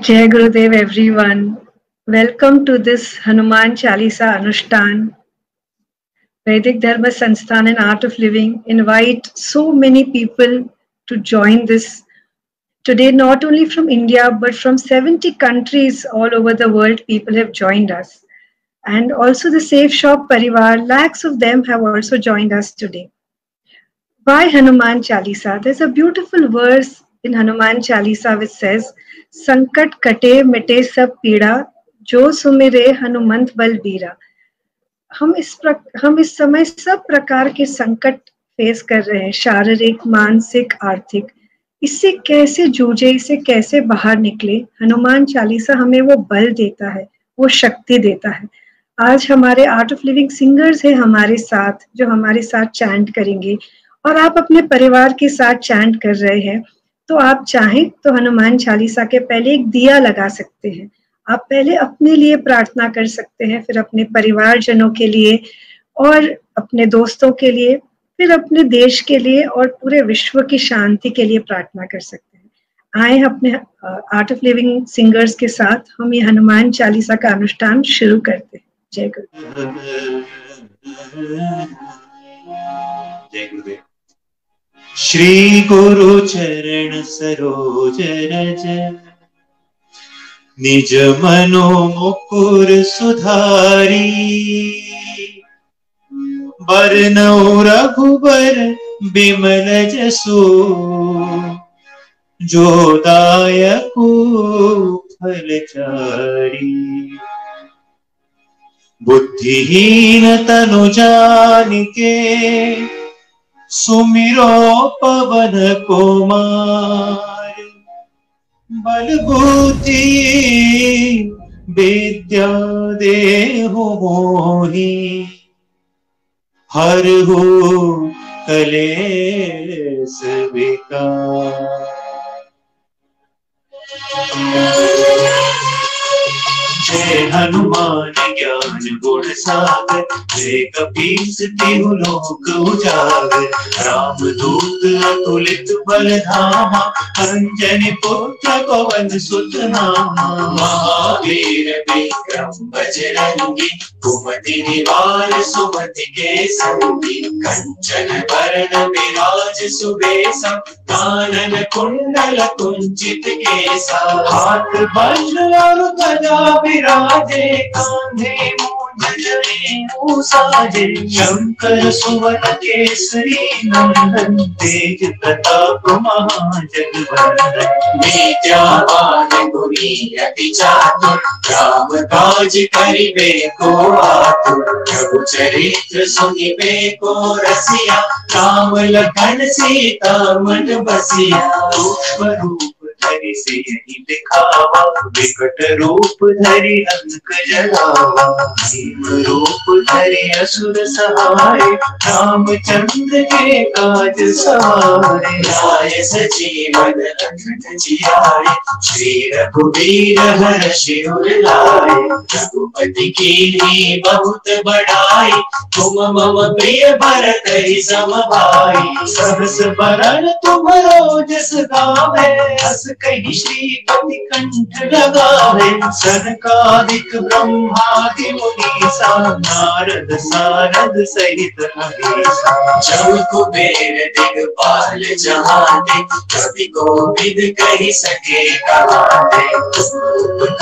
Jai Gurudev everyone. Welcome to this Hanuman Chalisa Anushtan. Vedic Dharma Sansthan and Art of Living invite so many people to join this. Today, not only from India, but from 70 countries all over the world, people have joined us. And also the Safe Shop Parivar, lakhs of them have also joined us today. Why Hanuman Chalisa? There's a beautiful verse in Hanuman Chalisa which says, संकट कटे मिटे सब पीड़ा जो Sumire Hanumant बलबीरा। हम इस समय सब प्रकार के संकट फेस कर रहे हैं, शारीरिक, मानसिक, आर्थिक। इससे कैसे जूझे, इससे कैसे बाहर निकले? हनुमान चालीसा हमें वो बल देता है, वो शक्ति देता है। आज हमारे आर्ट ऑफ लिविंग सिंगर्स हैं हमारे साथ, जो हमारे साथ चैंट करेंगे, और आप अपने परिवार के साथ चैंट कर रहे हैं। तो आप चाहें तो हनुमान चालीसा के पहले एक दिया लगा सकते हैं। आप पहले अपने लिए प्रार्थना कर सकते हैं, फिर अपने परिवारजनों के लिए और अपने दोस्तों के लिए, फिर अपने देश के लिए और पूरे विश्व की शांति के लिए प्रार्थना कर सकते हैं। आए अपने आर्ट ऑफ लिविंग सिंगर्स के साथ हम ये हनुमान चालीसा का अनुष्ठान शुरू करते हैं। जय गुरुदेव। जय गुरुदेव। श्री गुरु चरण सरोज रज निज मनो मुकुर सुधारी बरनौ रघुबर बिमल जसु जो दायकु फलचारी बुद्धिहीन तनु जानिके सुमिरो पवन कुमार बल बुद्धि विद्या देहु मोहि हरहु कलेश विकार। जय हनुमान ज्ञान गुण सागर जय कपीस तिहु लोक उजागर राम दूत अतुलित बल धामा अंजनी पुत्र पवन सुत नामा महावीर विक्रम बजरंगी कुमति निवार सुमति के संगी कंचन वरण विराज सुबेसा कानन कुंडल कुंचित केसा हाथ वज्र और ध्वजा विराजे कांधे मूंज जनेऊ साजे शंकर सुवन केसरी नंदन तेज प्रताप महाजगवंदन विद्यावान गुणी अति चातुर राम काज करिबे को आतुर प्रभु चरित्र सुनिबे को रसिया राम लखन सीता मन बसिया रूप धरि सियहि दिखावा विकट रूप धरि लंक जलावा भीम रूप धरि असुर सहाय रामचंद्र के काज सवारे लाए सजीवन लखन जियाए श्री रघुवीर हर्षि उर लाए रघुपति कीन्ही बहुत बड़ाई तुम मम प्रिय भरत ही सम भाई सहस बरन तुमरो जस गावे हस कहि श्रीपति कंठ लगावे सनकादिक ब्रह्मादि मुनीसा नारद सारद सहित अहिसा जब कुबेर दिगपाल जहाते कवि कोविद कहि सके कहाते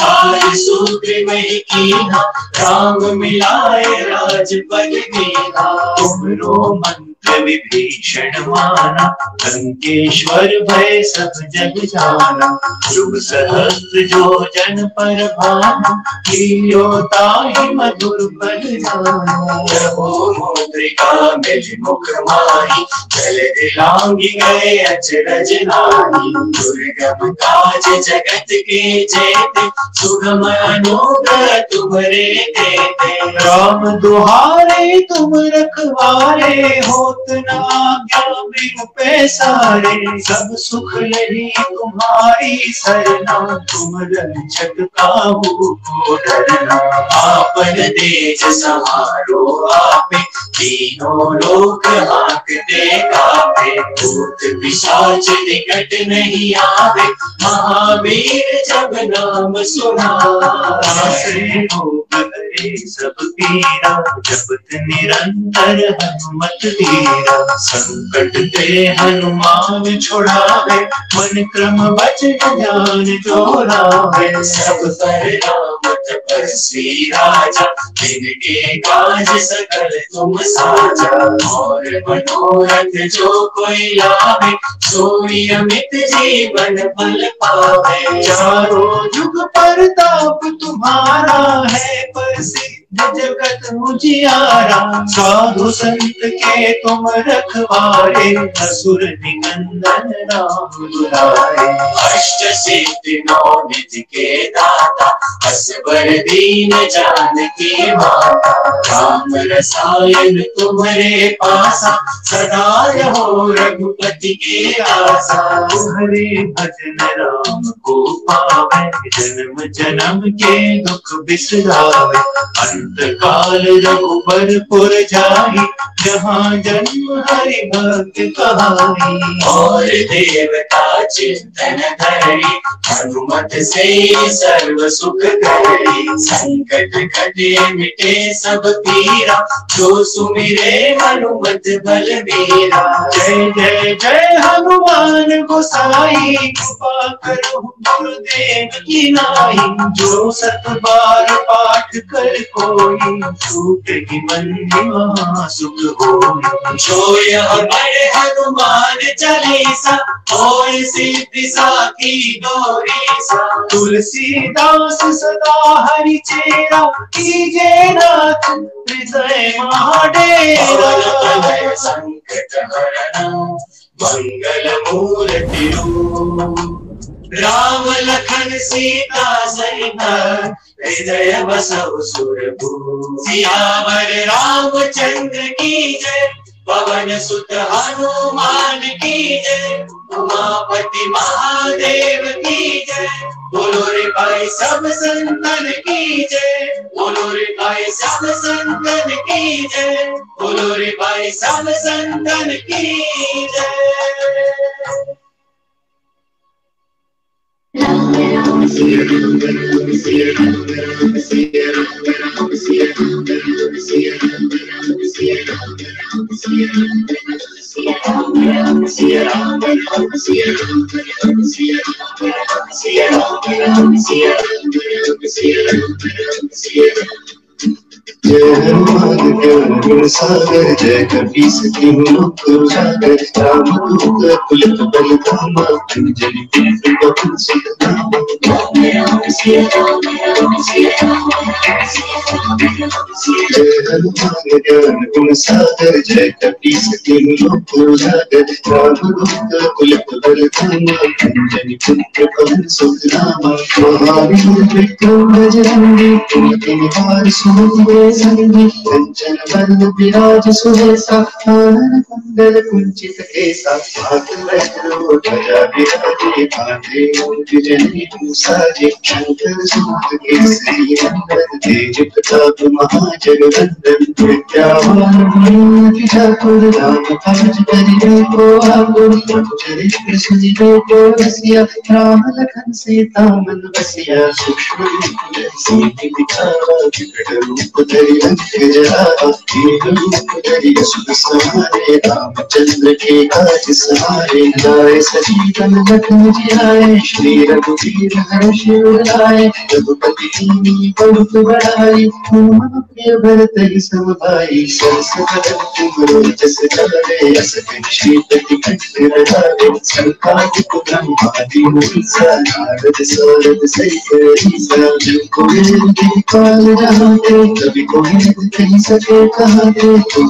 काल सुग्रीवहि कीन्हा राम मिलाए राजपद दीन्हा तुमरो मंत्र विभीषण माना लंकेश्वर भय सब जग जाना शुभ सहस्त्र जो जन पर भाना लील्यो ताहि मधुर फल जाना प्रभु मुद्रिका मिल मुख माही जल दिलांगी गए अचरज नाहि दुर्गम काज जगत के जेते सुगम अनुग्रह तुम्हारे देते राम दुहारे तुम रखवारे हो उतना आज्ञा में पे सारे, सब सुख यही तुम्हारी सरना, तुम रक्षक काहू को डरना। आपन देश संहारो आपे, तीनों लोग हाँकते कापे, भूत पिशाच निकट नहीं आवे, महावीर जब नाम सुनावे। हो बहरे सब पीरा, जपत निरंतर हनुमत वीरा, संकट ते हनुमान छुड़ावे, मन क्रम वचन ध्यान जोड़ावे। सब पर राम तपस्वी राजा, जिनके काज सकल तुम साजा, और मनोरथ जो कोई लावे, सोई अमित जीवन फल पावे। चारों युग परताप तुम्हारा है, प्रसिद्ध जगत उजियारा, साधु संत के तुम रखवारे, असुर निकंदन राम दुलारे। अष्ट सिद्धि नौ निधि के दाता, असवर दीन जानकी माता, राम रसायन तुम्हारे पासा, सदा रहो रघुपति के आसा। तुम्हारे भजन राम को पावे, जन्म जन्म के दुख बिसरावे, अंत काल रघुबरपुर जाई, जहाँ जन्म हरि भक्त कहाई। और देवता चिंतन धरी, हनुमत से सर्व सुख करी, संकट कटे मिटे सब पीरा, जो सुमिरे हनुमत बलबीरा। जय जय जय हनुमान गोसाई, कृपा करो गुरुदेव की नाई, जो सत बार पाठ कर कोई, छूट ही बंदी वहाँ सुख होई। जो यह बड़े हनुमान चालीसा, होय सिद्धि साखी गौरीसा। तुलसीदास सदा हरि चेरा, कीजे नाथ हृदय महाडेरा। संकट हरण मंगल मूर्ति रूप, राम लखन सीता सहित, हृदय बसहु सुरभूप। सियावर रामचंद्र की जय, पवन सुत हनुमान की जय, उमापति महादेव की जय। बोलो रे भाई सब संतन की जय, बोलो रे भाई सब संतन की जय, बोलो रे भाई सब संतन की जय। राम राम सिया राम राम सिया राम राम सिया राम राम सिया राम राम सिया राम राम सिया राम राम सिया राम राम सिया राम राम सिया राम राम सिया राम राम सिया राम राम सिया राम राम सिया राम राम सिया राम। जय हनुमान ज्ञान गुण सागर, जय कपीस तिहु लोक उजागर, रामदूत अतुलित बल धामा, अंजनी पुत्र पवन सुत नामा। राम राम सिया राम राम सिया राम राम सिया राम राम सिया। जय हनुमान ज्ञान गुण सागर, जय कपीस तिहु लोक उजागर, रामदूत अतुलित बल धामा, अंजनी पुत्र पवन सुत नामा। महावीर विक्रम बजरंगी, कुमति निवार सुमति संगी, कंचन वरन विराज सुबेसा, कानन कुंडल कुंचित केसा। हाथ वज्र ध्वजा विराजे, कांधे मूंज जनेऊ साजे, शंकर सुत केसरी नंदन, तेज प्रताप महाजगवंदन। विद्यावान गुणी ठाकुर, राम काज करिबे को आतुर, चरित्र सुनिबे को रसिया, राम लखन सीता मन बसिया। सूक्ष्म रूप धरि दिखावा, विकट रूप धरि लंक जरावा, एक रूप धरि असुर संहारे, रामचंद्र के काज सहारे। लाए सजीवन लखन जियाए, श्री रघुवीर हर्षि उर रघुपति कीन्ही बहुत बड़ाई, हनुमत प्रिय भरत सम भाई। सरस वदन तुमरो जस गावे, अस कपि कंठ लगावे। संकादिक ब्रह्मादि मुनीसा, नारद सारद सहित ईसा। कोई काल जहाँते, कभी कोई कही सके कहाते, तुम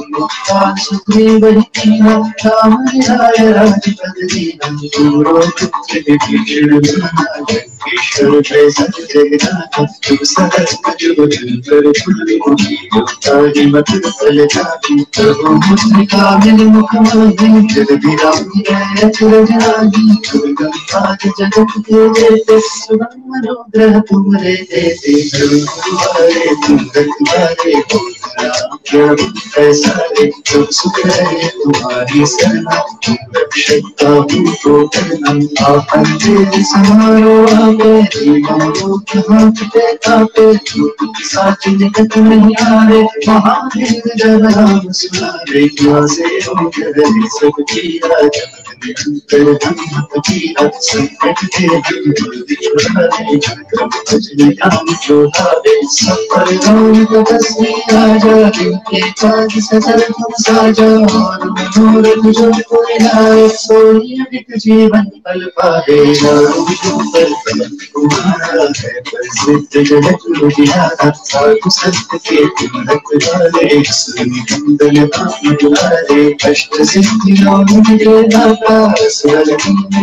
काल सुग्रीव कीन्हा, राम मिलाय राजपद दीन्हा। तुमरो पुत्र विभीषण माना, ईश्वर सब जगदाता तुम सहस्त्र जो दिल पर फूली तारी मत फल जाती प्रभु मुस्लिका मिल मुख मांगी जग बिरामी है चल जागी आज जगत के देते सुगम मनोग्रह तुम्हारे देते तुम्हारे तुम रखवारे क्या ऐसा रे तुम सुख है तुम्हारी शरणा तुम रक्षकता को करना आपन तेरे समारो आगे दीवारों के हाथ पे तापे साथ निकट नहीं आए महादेव जब नाम सुनारे क्या से हो करे सब किया अंतर धम्म किया संकट के दुख छुड़ाए क्रम भजन नाम जोड़ाए सब पर गौर को बसने आजा के काज सजल तुम साजा और मनोरथ जो कोई लाए सोई अमित जीवन पल पाए पर तुम्हारा है प्रसिद्ध जगत उजियारा साधु संत के तुम रखवाले सुनिंदन नाम दुलारे कष्ट सिद्धि नाम के दाता स्वर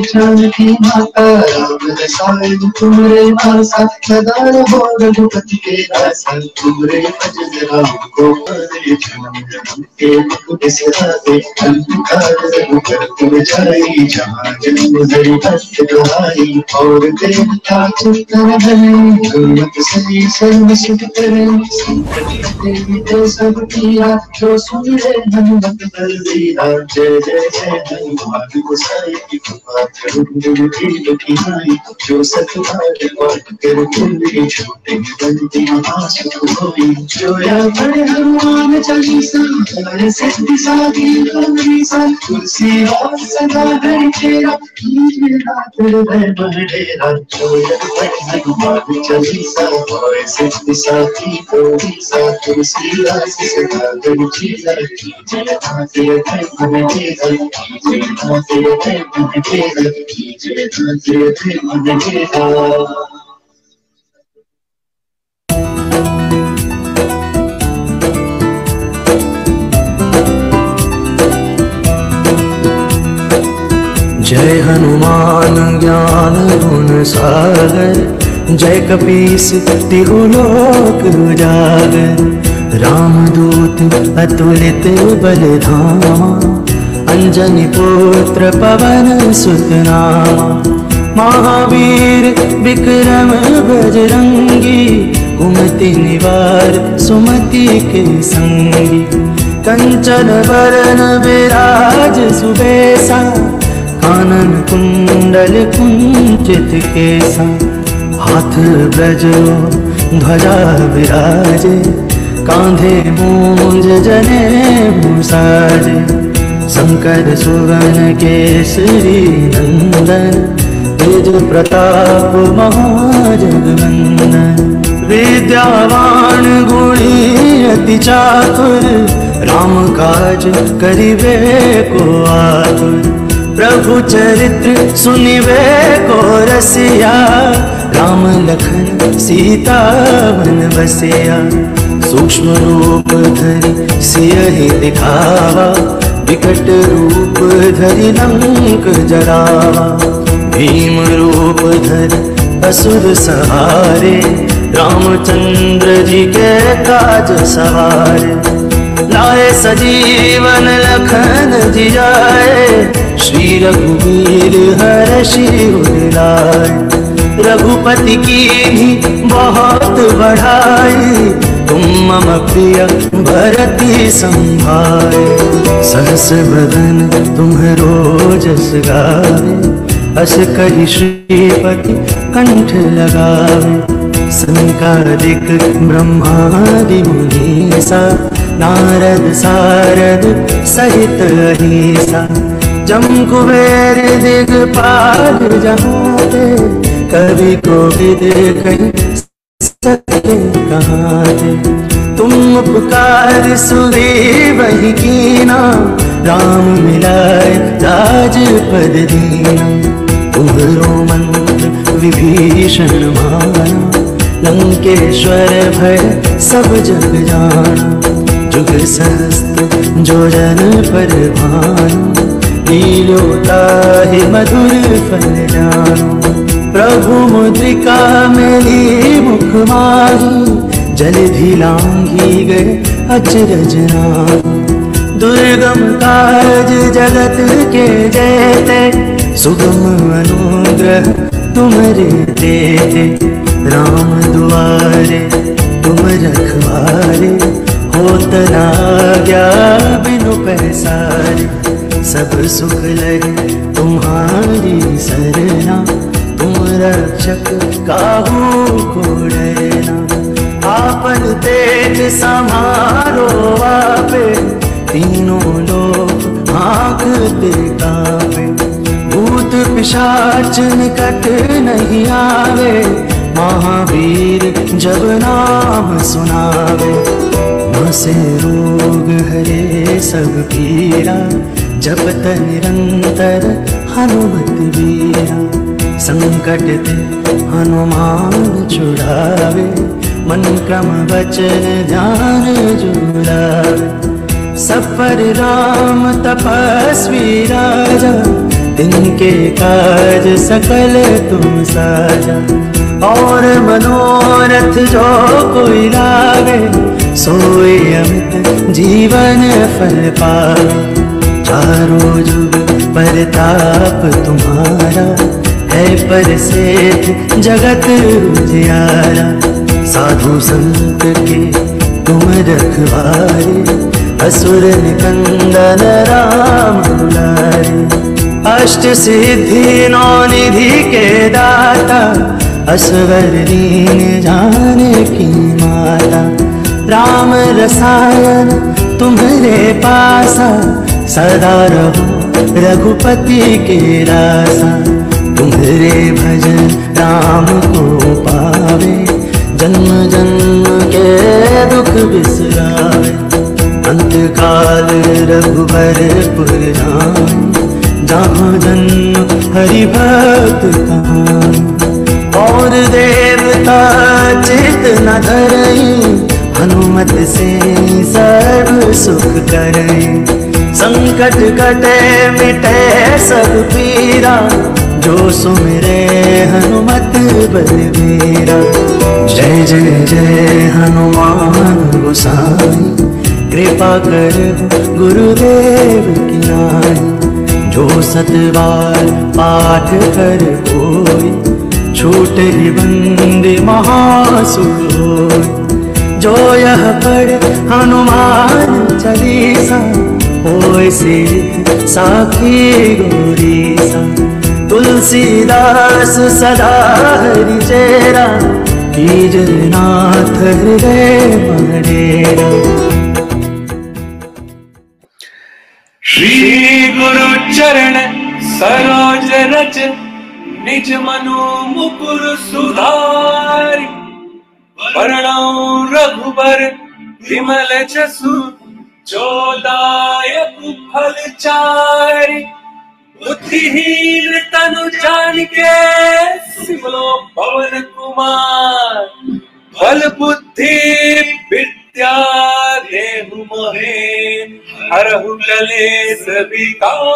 जानकी माता राम रसायन तुमरे वासा सदा रहो रघुपति के दासा तुमरे भजन राम को पारे जन्म जन्म के दुख बिसराते अंधकार रघुकर तुम जाई जहाँ जन्म हरि भक्त दुहाई और देवता चित्तन धरे गुरुमत सही सर्व सुख करे संकट देवी सब किया जो सुन ले हनुमत बल दिया जय जय जय हनुमान गोसाई की कृपा करो की नाई जो सतबार पाठ कर पूरी छोटे बंदी महासुख होई जो या बड़े हनुमान चालीसा हर सिद्धि साधी हमेशा तुलसी और सदा हरि तेरा कीजिए नाथ हृदय बड़ेरा जो या बड़े हनुमान चालीसा और सिद्धि साधी हमेशा तुलसी और सदा हरि तेरा कीजिए नाथ हृदय बड़ेरा कीजिए नाथ हृदय बड़ेरा कीजिए नाथ हृदय बड़ेरा। जय हनुमान ज्ञान गुण सागर जय कपीस तिहु लोक उजागर रामदूत अतुलित बल धामा अंजनी पुत्र पवन सुत नामा महावीर विक्रम बजरंगी कुमति निवार सुमति के संगी कंचन बरन विराज सुबेसा कानन कुंडल कुंचित केसा हाथ ब्रजो ध्वजा विराजे कांधे मूंज जनेऊ साजे शंकर सुवन केसरी नंदन तेज प्रताप महाजगवंदन विद्यावान गुणी अति चातुर राम काज करिबे को आतुर प्रभु चरित्र सुनिबे को रसिया राम लखन सीता मन बसिया सूक्ष्म रूप धरि सियहि दिखावा विकट रूप धरि लंक जरावा भीम रूप धरि असुर सहारे रामचंद्र जी के काज सवारे लाए सजीवन लखन जियाए श्री रघुवीर हर्षि उर लाए रघुपति की भी बहुत बढ़ाई तुम मम प्रिय भरति संभाए सहस बदन तुम्हरो जस गावे अस कहि श्रीपति कंठ लगावे संकादिक ब्रह्मादि मुनीसा नारद सारद सहित अहिसा जम कुबेर दिगपाल जहाँ ते कवि कोविद कहीं सके कहाँ थे तुम उपकार सुग्रीव कीना राम मिलाए राजपद दीना तुम्हरो मंत्र विभीषण माना लंकेश्वर भय सब जग जाना जुग सहस्त्र जो जन पर भानु लीलो ताहि मधुर फल जानो प्रभु मुद्रिका मेली मुख माही, जलधि लांघी गए अचरज नाहि। दुर्गम काज जगत के जेते, सुगम अनुग्रह तुमरे देते। राम दुआरे तुम रखवारे, होत न आज्ञा बिनु पैसारे। सब सुख लगे तुम्हारी सरना, तुम रक्षक काहू को डरना। आपन तेज समारो आपे, तीनों लोग आंखते कांपे। भूत पिशाच निकट नहीं आवे, महावीर जब नाम सुनावे। नसे रोग हरे सब पीरा, जपत निरंतर हनुमत वीरा। संकट ते हनुमान छुड़ावे, मन क्रम वचन ध्यान जुड़ावे। सब पर राम तपस्वी राजा, तिनके काज सकल तुम साजा। और मनोरथ जो कोई लावे, सोए अमित जीवन फल पावे। चारों जुग परताप तुम्हारा, है पर सेठ जगत उजियारा। साधु संत के तुम रखवारे, असुर निकंदन राम दुलारे। अष्ट सिद्धि नौ निधि के दाता, असवर दीन जाने की माता। राम रसायन तुम्हारे पासा, सदा रहो रघुपति के रासा। तुम्हारे भजन राम को पावे, जन्म जन्म के दुख बिसरावे। अंत काल रघुबर पुर जाए, जहाँ जन्म हरि भक्त कहाए। और देवता चित न धरई, हनुमत से सर्व सुख करई। संकट कटे मिटे सब पीरा, जो सुमिरे हनुमत बलबीरा। जय जय जय हनुमान गोसाई, कृपा कर गुरुदेव की नाई। जो सतबार पाठ कर कोई, छूटे बंद महासुख होय। जो यह पढ़ हनुमान चालीसा, होय सिद्ध साखी गौरीसा। तुलसीदास सदा हरि चेरा, कीजर नाथ हृदय मडेरा। श्री गुरु चरण सरोज रज, निज मनु मुकुर सुधारि। वरणौ रघुबर विमल जसु, जो दायक फल चारि। बुद्धिहीन तनु जानिके, सिमलो पवन कुमार। बल बुद्धि विद्या देहु मोहे, हरहु कलेस विकार।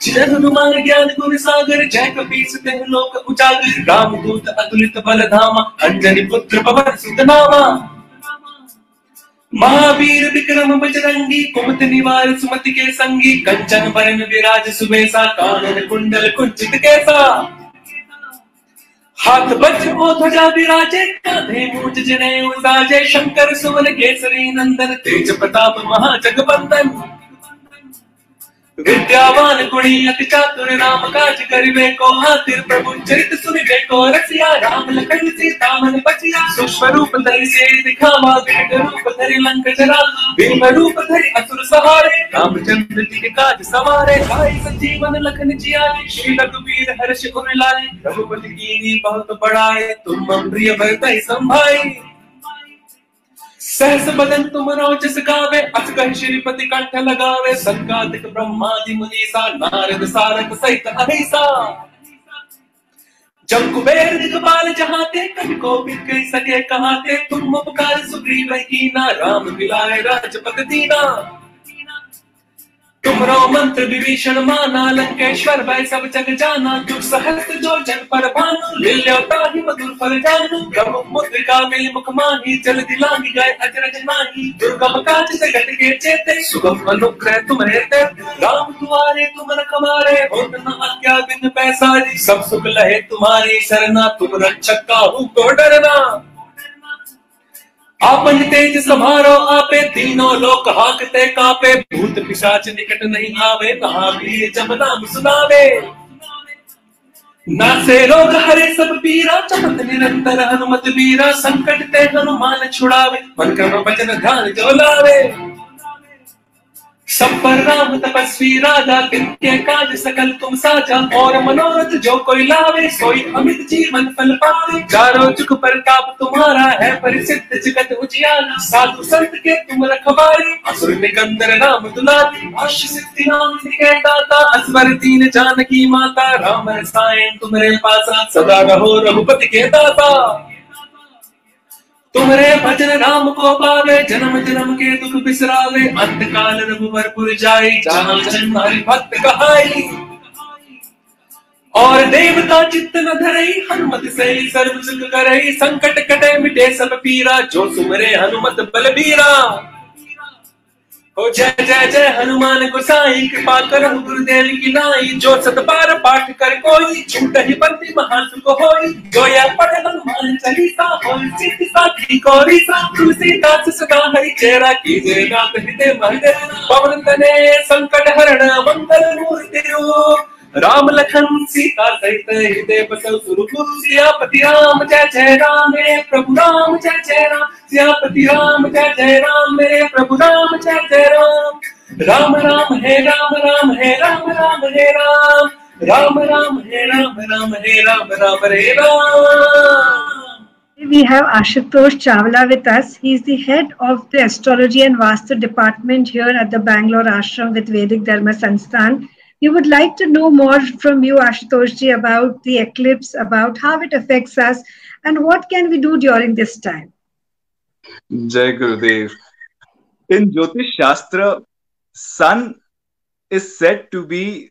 जय हनुमान ज्ञान गुण सागर, जय कपीस तिहुँ लोक उजागर। रामदूत अतुलित बल धामा, अंजनी पुत्र पवन सुत नामा। महावीर विक्रम बजरंगी, कुमति निवार सुमति के संगी। कंचन बरन विराज सुबेसा, कानन कुंडल कुंचित केसा। हाथ वज्र को ध्वजा विराजे, कांधे मूंज जनेऊ साजे। शंकर सुवन केसरी नंदन, तेज प्रताप महाजगवंदन। विद्यावान गुणी अति चातुर, राम काज करिबे को आतुर। प्रभु चरित सुनिबे को रसिया, राम लखन सीता मन बचिया। सूक्ष्म रूप धरि सिर दिखावा, विकट रूप धरि लंक जरावा। भीम रूप धरि असुर सहारे, रामचंद्र जी के काज सवारे। भाई संजीवन लखन जियाए, श्री रघुवीर हर्ष उर लाए। रघुपति कीन्ही बहुत बड़ाई, तुम मम प्रिय भरतहि संभाई। सहस बदन तुम रोजस गावे, अस कहि श्रीपति कंठ लगावे। संकादिक ब्रह्मादि मुनीसा, नारद सारद सहित अहिसा। जब कुबेर दिगपाल जहाते, कवि को भी कह सके कहाते। तुम उपकार सुग्रीव कीना, राम मिलाए राजपद दीना। तुमरो मंत्र विभीषण माना, लंकेश्वर भय सब जग जाना। तू सहस्त्र जो जन पर भानु, लील्योता ही मधुर फल जानू। प्रभु मुद्रिका मिल मुख माही, जल दिलांगी गए अचरज नाही। दुर्गम काज जगत के चेते, सुगम अनुग्रह तुम रहते। राम तुम्हारे तुम रखवारे, होत न आज्ञा बिन पैसारी। सब सुख लहे तुम्हारी सरना, तुम रक्षक काहू को डरना। आपन तेज समारो आपे, तीनों लोक हाकते कापे। भूत पिशाच निकट नहीं आवे, कहाँ भी जब नाम सुनावे। नासे रोग हरे सब पीरा, चमत निरंतर हनुमत वीरा। संकट ते हनुमान छुड़ावे, मन क्रम वचन ध्यान जो लावे। सब पर राम तपस्वी राजा, तिनके काज सकल तुम साजा। और मनोरथ जो कोई लावे, सोई अमित जीवन फल पावे। चारों जुग प्रताप तुम्हारा है, परिसिद्ध जगत उजियारा। साधु संत के तुम रखवारे, असुर निकंदर नाम दुलारे। अष्ट सिद्धि नाम के दाता, असवर दीन जानकी माता। राम रसायन तुम्हारे पासा, सदा रहो रघुपति के दाता। तुम्हारे भजन राम को पावे, जन्म जन्म के दुख बिसरावे। अंत काल रघुवर जाई, जहाँ जन्म हरि भक्त कहाई। और देवता चित्त न धरई, हनुमत से सर्व सुख करई। संकट कटे मिटे सब पीरा, जो सुमरे हनुमत बलबीरा। ओ जय जय जय हनुमान गोसाई, कृपा करहु गुरुदेव की नाई। जो सतबार पाठ कर कोई, छूट ही बंदी महासुख होई। जो यह पढ़े हनुमान चालीसा, होई सिद्धि साखी गौरीसा। तुलसीदास सदा हरि चेरा, कीजे नाथ हृदय महदेव। पवन तने संकट हरण, मंगल मूर्ति रूप। राम लखन सीता सहित हृदय बसौ सुरपुर। सियापति राम जय जय राम, मेरे प्रभु राम जय जय राम। सियापति राम जय जय राम, मेरे प्रभु राम जय जय राम। राम राम है राम, राम है राम, राम है राम। राम राम है राम, राम है राम, राम है Ram. We have Ashutosh Chawla with us. He is the head of the Astrology and Vastu department here at the Bangalore Ashram with Vedic Dharma Sansthan. We would like to know more from you, Ashutosh ji, about the eclipse, about how it affects us, and what can we do during this time. Jai Gurudev. In Jyotish Shastra, Sun is said to be,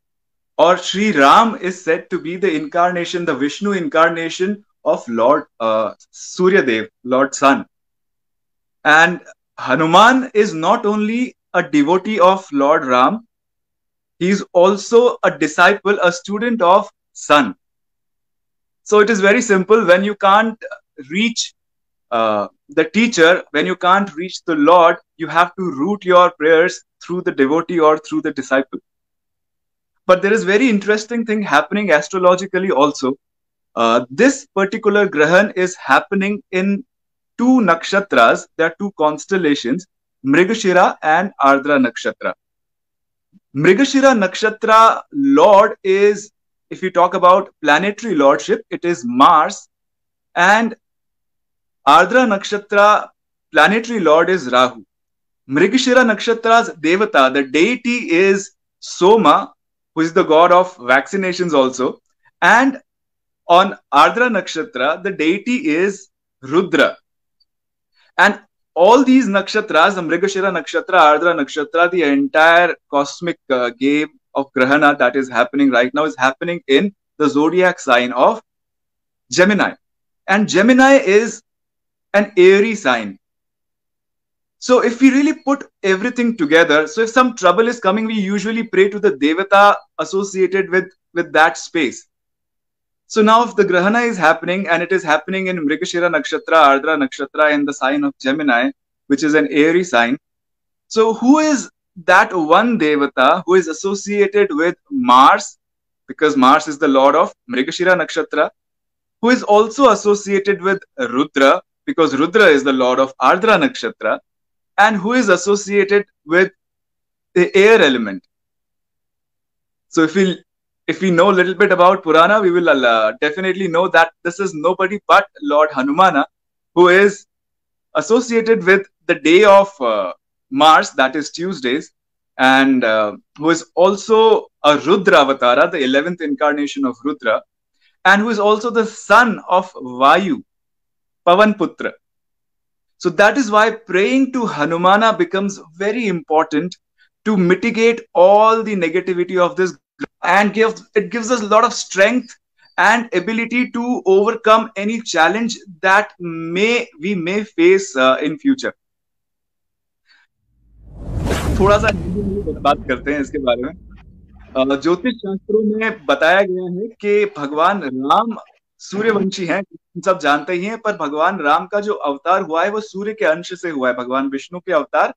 or Sri Ram is said to be the incarnation, the Vishnu incarnation of Lord Surya Dev, Lord Sun. And Hanuman is not only a devotee of Lord Ram, he is also a disciple, a student of Sun. So it is very simple. When you can't reach the teacher, when you can't reach the Lord, you have to root your prayers through the devotee or through the disciple. But there is very interesting thing happening astrologically also. This particular Grahan is happening in two nakshatras. There are two constellations, Mrigashira and Ardra Nakshatra. Mrigashira Nakshatra Lord is, if you talk about planetary lordship, it is Mars, and Ardra Nakshatra planetary lord is Rahu. Mrigashira Nakshatra's Devata, the deity, is Soma, who is the god of vaccinations also, and on Ardra Nakshatra, the deity is Rudra. And all these nakshatras, the Mrigashira Nakshatra, Ardra Nakshatra, the entire cosmic game of Grahana that is happening right now is happening in the zodiac sign of Gemini. And Gemini is an airy sign. So if we really put everything together, so if some trouble is coming, we usually pray to the Devata associated with that space. So now if the Grahana is happening, and it is happening in Mrigashira Nakshatra, Ardra Nakshatra, in the sign of Gemini, which is an airy sign. So who is that one Devata who is associated with Mars, because Mars is the lord of Mrigashira Nakshatra, who is also associated with Rudra, because Rudra is the lord of Ardra Nakshatra, and who is associated with the air element. So if we know a little bit about Purana, we will definitely know that this is nobody but Lord Hanumana, who is associated with the day of Mars, that is Tuesdays, and who is also a Rudra Avatara, the 11th incarnation of Rudra, and who is also the son of Vayu, Pavan Putra. So that is why praying to Hanumana becomes very important to mitigate all the negativity of this, and it gives us a lot of strength and ability to overcome any challenge that we may face in future. थोड़ा सा बात करते हैं इसके बारे में। ज्योतिष शास्त्रों में बताया गया है कि भगवान राम सूर्यवंशी हैं, सब जानते ही हैं, पर भगवान राम का जो अवतार हुआ है वो सूर्य के अंश से हुआ है। भगवान विष्णु के अवतार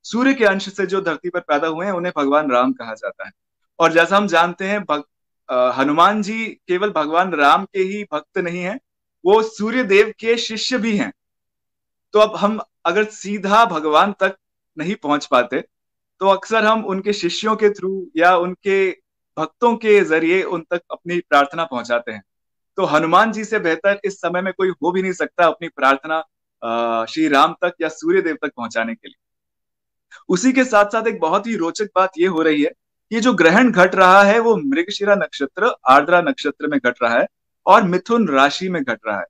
सूर्य के अंश से जो धरती पर पैदा हुए हैं उन्हें भगवान राम कहा जाता है। और जैसा हम जानते हैं हनुमान जी केवल भगवान राम के ही भक्त नहीं हैं, वो सूर्य देव के शिष्य भी हैं। तो अब हम अगर सीधा भगवान तक नहीं पहुंच पाते तो अक्सर हम उनके शिष्यों के थ्रू या उनके भक्तों के जरिए उन तक अपनी प्रार्थना पहुंचाते हैं। तो हनुमान जी से बेहतर इस समय में कोई हो भी नहीं सकता अपनी प्रार्थना श्री राम तक या सूर्य देव तक पहुंचाने के लिए। उसी के साथ साथ एक बहुत ही रोचक बात यह हो रही है कि जो ग्रहण घट रहा है वो मृगशिरा नक्षत्र आर्द्रा नक्षत्र में घट रहा है और मिथुन राशि में घट रहा है।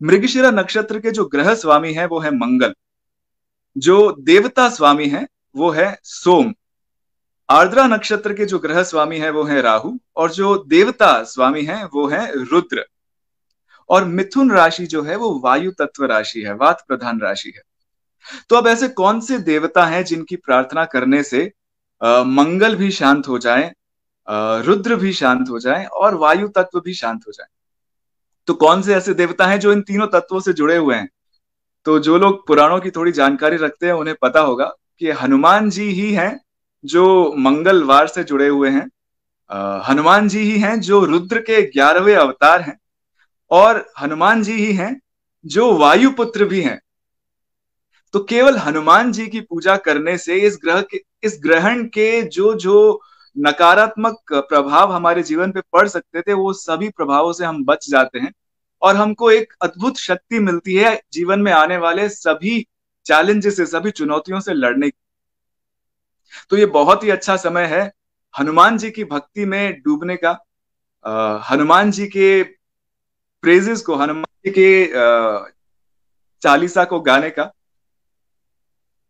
मृगशिरा नक्षत्र के जो ग्रह स्वामी है वो है मंगल, जो देवता स्वामी है वो है सोम, आर्द्रा नक्षत्र के जो ग्रह स्वामी है वो है राहु, और जो देवता स्वामी है वो है रुद्र, और मिथुन राशि जो है वो वायु तत्व राशि है, वात प्रधान राशि है। तो अब ऐसे कौन से देवता हैं जिनकी प्रार्थना करने से मंगल भी शांत हो जाए, रुद्र भी शांत हो जाए और वायु तत्व भी शांत हो जाए? तो कौन से ऐसे देवता हैं जो इन तीनों तत्वों से जुड़े हुए हैं? तो जो लोग पुराणों की थोड़ी जानकारी रखते हैं उन्हें पता होगा कि हनुमान जी ही हैं जो मंगलवार से जुड़े हुए हैं, हनुमान जी ही हैं जो रुद्र के 11वें अवतार हैं, और हनुमान जी ही हैं जो वायुपुत्र भी हैं। तो केवल हनुमान जी की पूजा करने से इस ग्रहण के जो नकारात्मक प्रभाव हमारे जीवन पे पड़ सकते थे वो सभी प्रभावों से हम बच जाते हैं और हमको एक अद्भुत शक्ति मिलती है जीवन में आने वाले सभी चैलेंजेस से, सभी चुनौतियों से लड़ने की। तो ये बहुत ही अच्छा समय है हनुमान जी की भक्ति में डूबने का, हनुमान जी के प्रेजेस को, हनुमान जी के चालीसा को गाने का,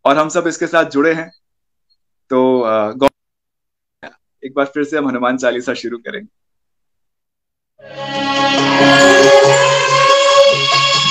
और हम सब इसके साथ जुड़े हैं। तो एक बार फिर से हम हनुमान चालीसा शुरू करेंगे।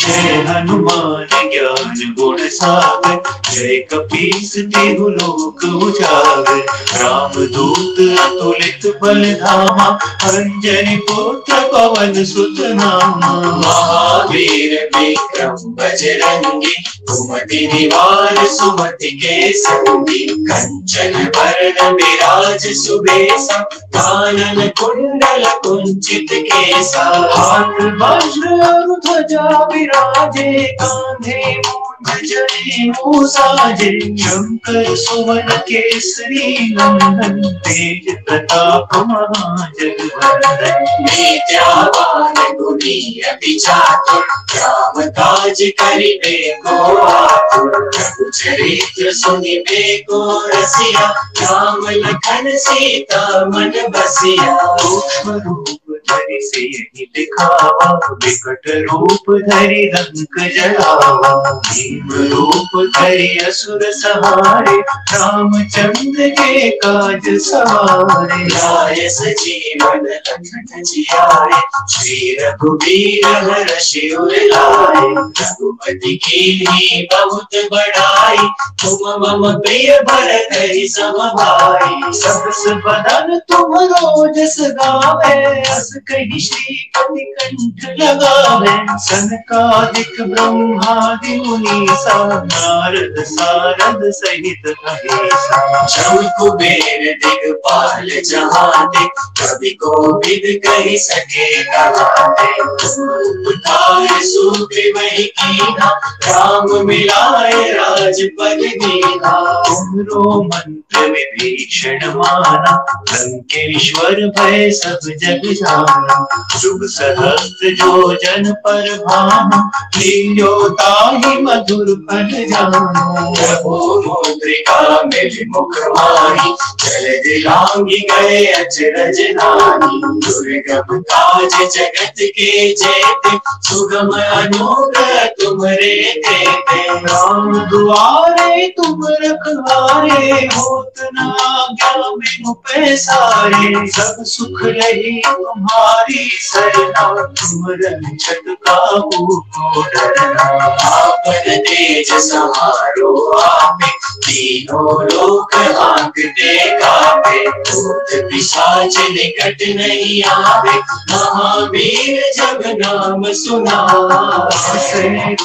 जय हनुमान ज्ञान गुण सागर, जय कपीस तिहु लोक उजागर। राम दूत अतुलित बल धामा, अंजनी पुत्र पवन सुत नामा। महावीर विक्रम बजरंगी, कुमति निवार सुमति के संगी। कंचन वरण विराज सुबेसा, कानन कुंडल कुंचित केसा। हाथ वज्र और ध्वजा विराजे, कांधे मूंज जनेऊ साजे। शंकर सुवन केसरी नंदन, तेज प्रताप महाजगवंदन। विद्यावान गुणी अति चातुर, राम काज करिबे को आतुर। प्रभु चरित्र सुनिबे को रसिया, राम लखन सीता मन बसिया। सूक्ष्म रूप धरि सियहि दिखावा, विकट रूप धरि लंक जलावा। भीम रूप धरि असुर संहारे, रामचंद्र के काज सवारे। लाय सजीवन लखन जियाए, श्री रघुवीर हर्षि उर लाए। रघुपति कीन्ही बहुत बड़ाई, तुम मम प्रिय भरत सम भाई। सबस बदन तुम्हरो जस गावे, अस कहि श्रीपति कंठ लगावे। सनकादिक ब्रह्मादि मुनीसा, नारद सारद सहित अहिसा। जम कुबेर दिगपाल जहाते, कवि कोविद कहि सके कहाते। उपकार सुग्रीवहि कीन्हा, राम मिलाए राजपद दीन्हा। तुमरो मंत्र विभीषण माना, लंकेश्वर भय सब जग जाना। जान। शुभ सहस्त्र जो जन पर भानु, लील्यो ताहि मधुर फल जानो। प्रभु मुद्रिका मिल मुख माही, जल दिलांगी गए अचरज नानी। दुर्गम काज जगत के जेते, सुगम अनुग्रह तुमरे देते। राम दुआरे तुम रखवारे, होत न आज्ञा बिनु पैसारे। सब सुख रही तुम्हारी सरना, तुम रक्षक काहू को डरना। आपन तेज समारो आपे, तीनों लोक हाँकते कापे। भूत पिशाच निकट नहीं आवे, महावीर जब नाम सुनावे।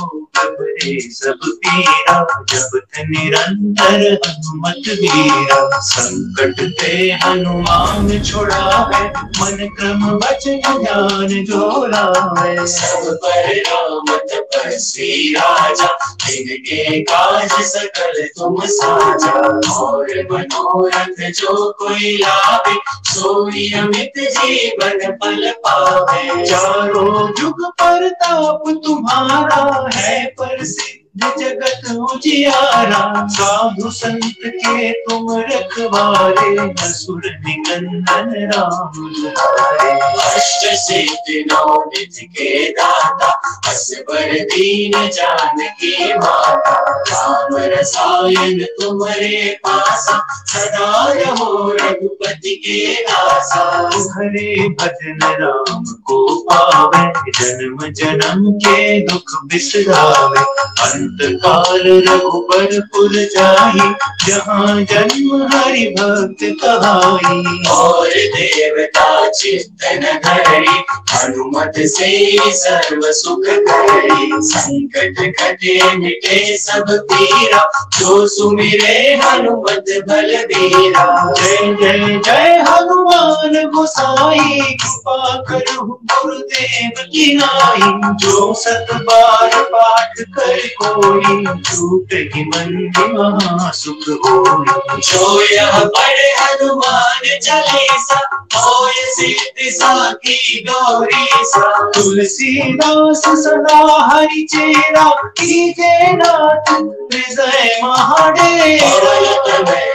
सब पीरा जपत निरंतर हनुमत वीरा। संकट ते हनुमान छुड़ावे, मन क्रम वचन ज्ञान जो लावे। सब पर राम तपस्वी राजा, जिनके काज सकल तुम साजा। और मनोरथ जो कोई लावे, सोई अमित जीवन फल पावे। चारों जुग परताप तुम्हारा है, प्रसिद्ध जगत उजियारा। साधु संत के तुम रखवारे, असुर निकंदन राम दुलारे। अष्ट सिद्धि नौ निधि के दाता, असबर दीन जानकी माता। राम रसायन तुम्हारे पासा, सदा रहो रघुपति के दासा। हरे भजन राम को पावे, जन्म जन्म के दुख बिसरावे। अंत काल रघुबरपुर जाई, जहाँ जन्म हरि भक्त कहाई। और देवता चित्तन धरि, हनुमत से सर्व सुख करी। संकट कटे मिटे सब पीरा, जो सुमिरे हनुमत बलबीरा। जय जय जय हनुमान गोसाई, कृपा करहु गुरुदेव की नाई। जो सत बार पाठ कर कोई, छूट ही मंदिर महा सुख होई। जो यह पढ़े हनुमान चालीसा, होय सिद्धि साखी गौरी सा। तुलसीदास सदा हरि चेरा, कीजे नाथ हृदय महादेव।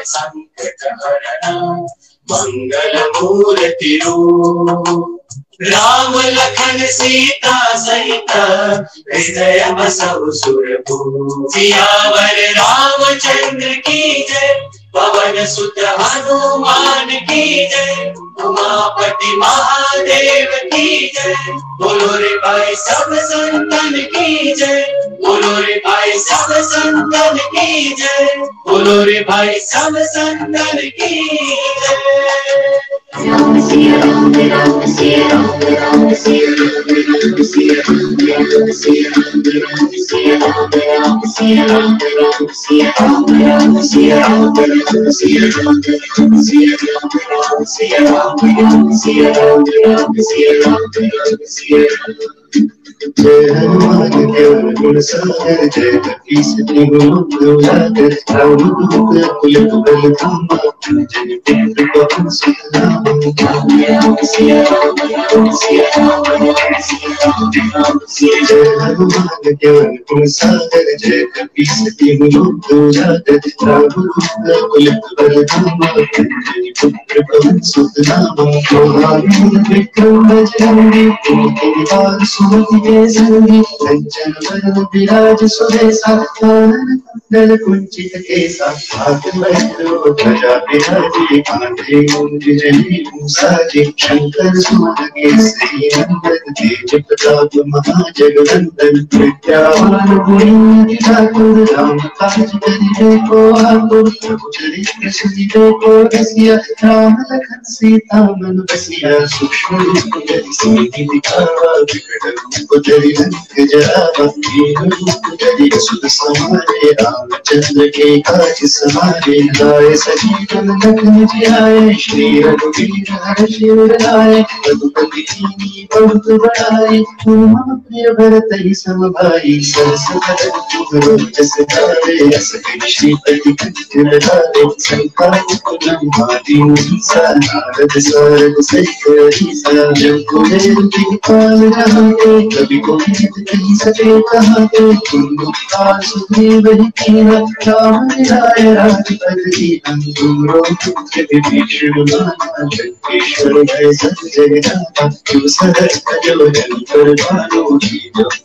संकट हरना मंगल मूर्ति रूप, राम लखन सीता सहित हृदय बसहु सुरभूप। सियावर रामचंद्र की जय, पवन सुत हनुमान की जय। उमापति महादेव की जय, बोलो रे भाई सब संतन की जय। बोलो रे भाई सब संतन की जय। बोलो रे भाई सब संतन की जय। राम सिया राम राम सिया राम राम सिया राम सिया राम सिया राम सिया राम सिया राम सिया राम सिया राम सिया राम सिया राम सिया राम सिया राम सिया राम सिया राम। जय हनुमान ज्ञान गुण सागर, जय कपीस तिहु लोक उजागर। राम दूत अतुलित बल धामा, जय पुत्र पवन सुत नामा। राम सिया राम सिया राम सिया राम सिया। जय हनुमान ज्ञान गुण सागर, जय कपीस तिहु लोक उजागर। राम दूत अतुलित बल धामा, जय पुत्र पवन सुत नामा। महावीर विक्रम बजरंगी, कुमति निवार सुमति संगी। कंचन वरण विराज सुबेसा, कानन कुंडल कुंचित केसा। हाथ वज्र ध्वजा विराजे, कांधे मूंज जनेऊ साजे। शंकर सुत केसरी नंदन, तेज प्रताप महाजगवंदन। विद्यावान गुणी ठाकुर, राम काज करिबे को आतुर। प्रभु चरित्र सुनिबे को रसिया, राम लखन सीता मन बसिया। सूक्ष्म रूप धरि सिद्धि दिखावा, विकट रूप धरि लंक जरावा। गावा, रूप सुध संवारे, रामचंद्र के काज सवारे, लाए सजीवन लखन जियाए, श्री रघुवीर हर्ष उर लाए, रघुपति कीन्ही बहुत बड़ाई, तुम प्रिय भरत ही सम भाई, सरस वदन तुम जस गावे, अस कहि श्रीपति कंठ लगावे, संकाकुल ब्रह्मादि मुनीसा, नारद सारद सहित अहिसा, जब कुबेर दिखपाल रहाते, कवि कोविद कहि सके कहाते, तुम उपकार सुग्रीव ही कीन्हा, राम मिलाए राजपद दीन्हा, तुमरो पुत्र विभीषण माना, लंकेश्वर भय सब जग जाना, तुम सहस कजोदन पर भालो,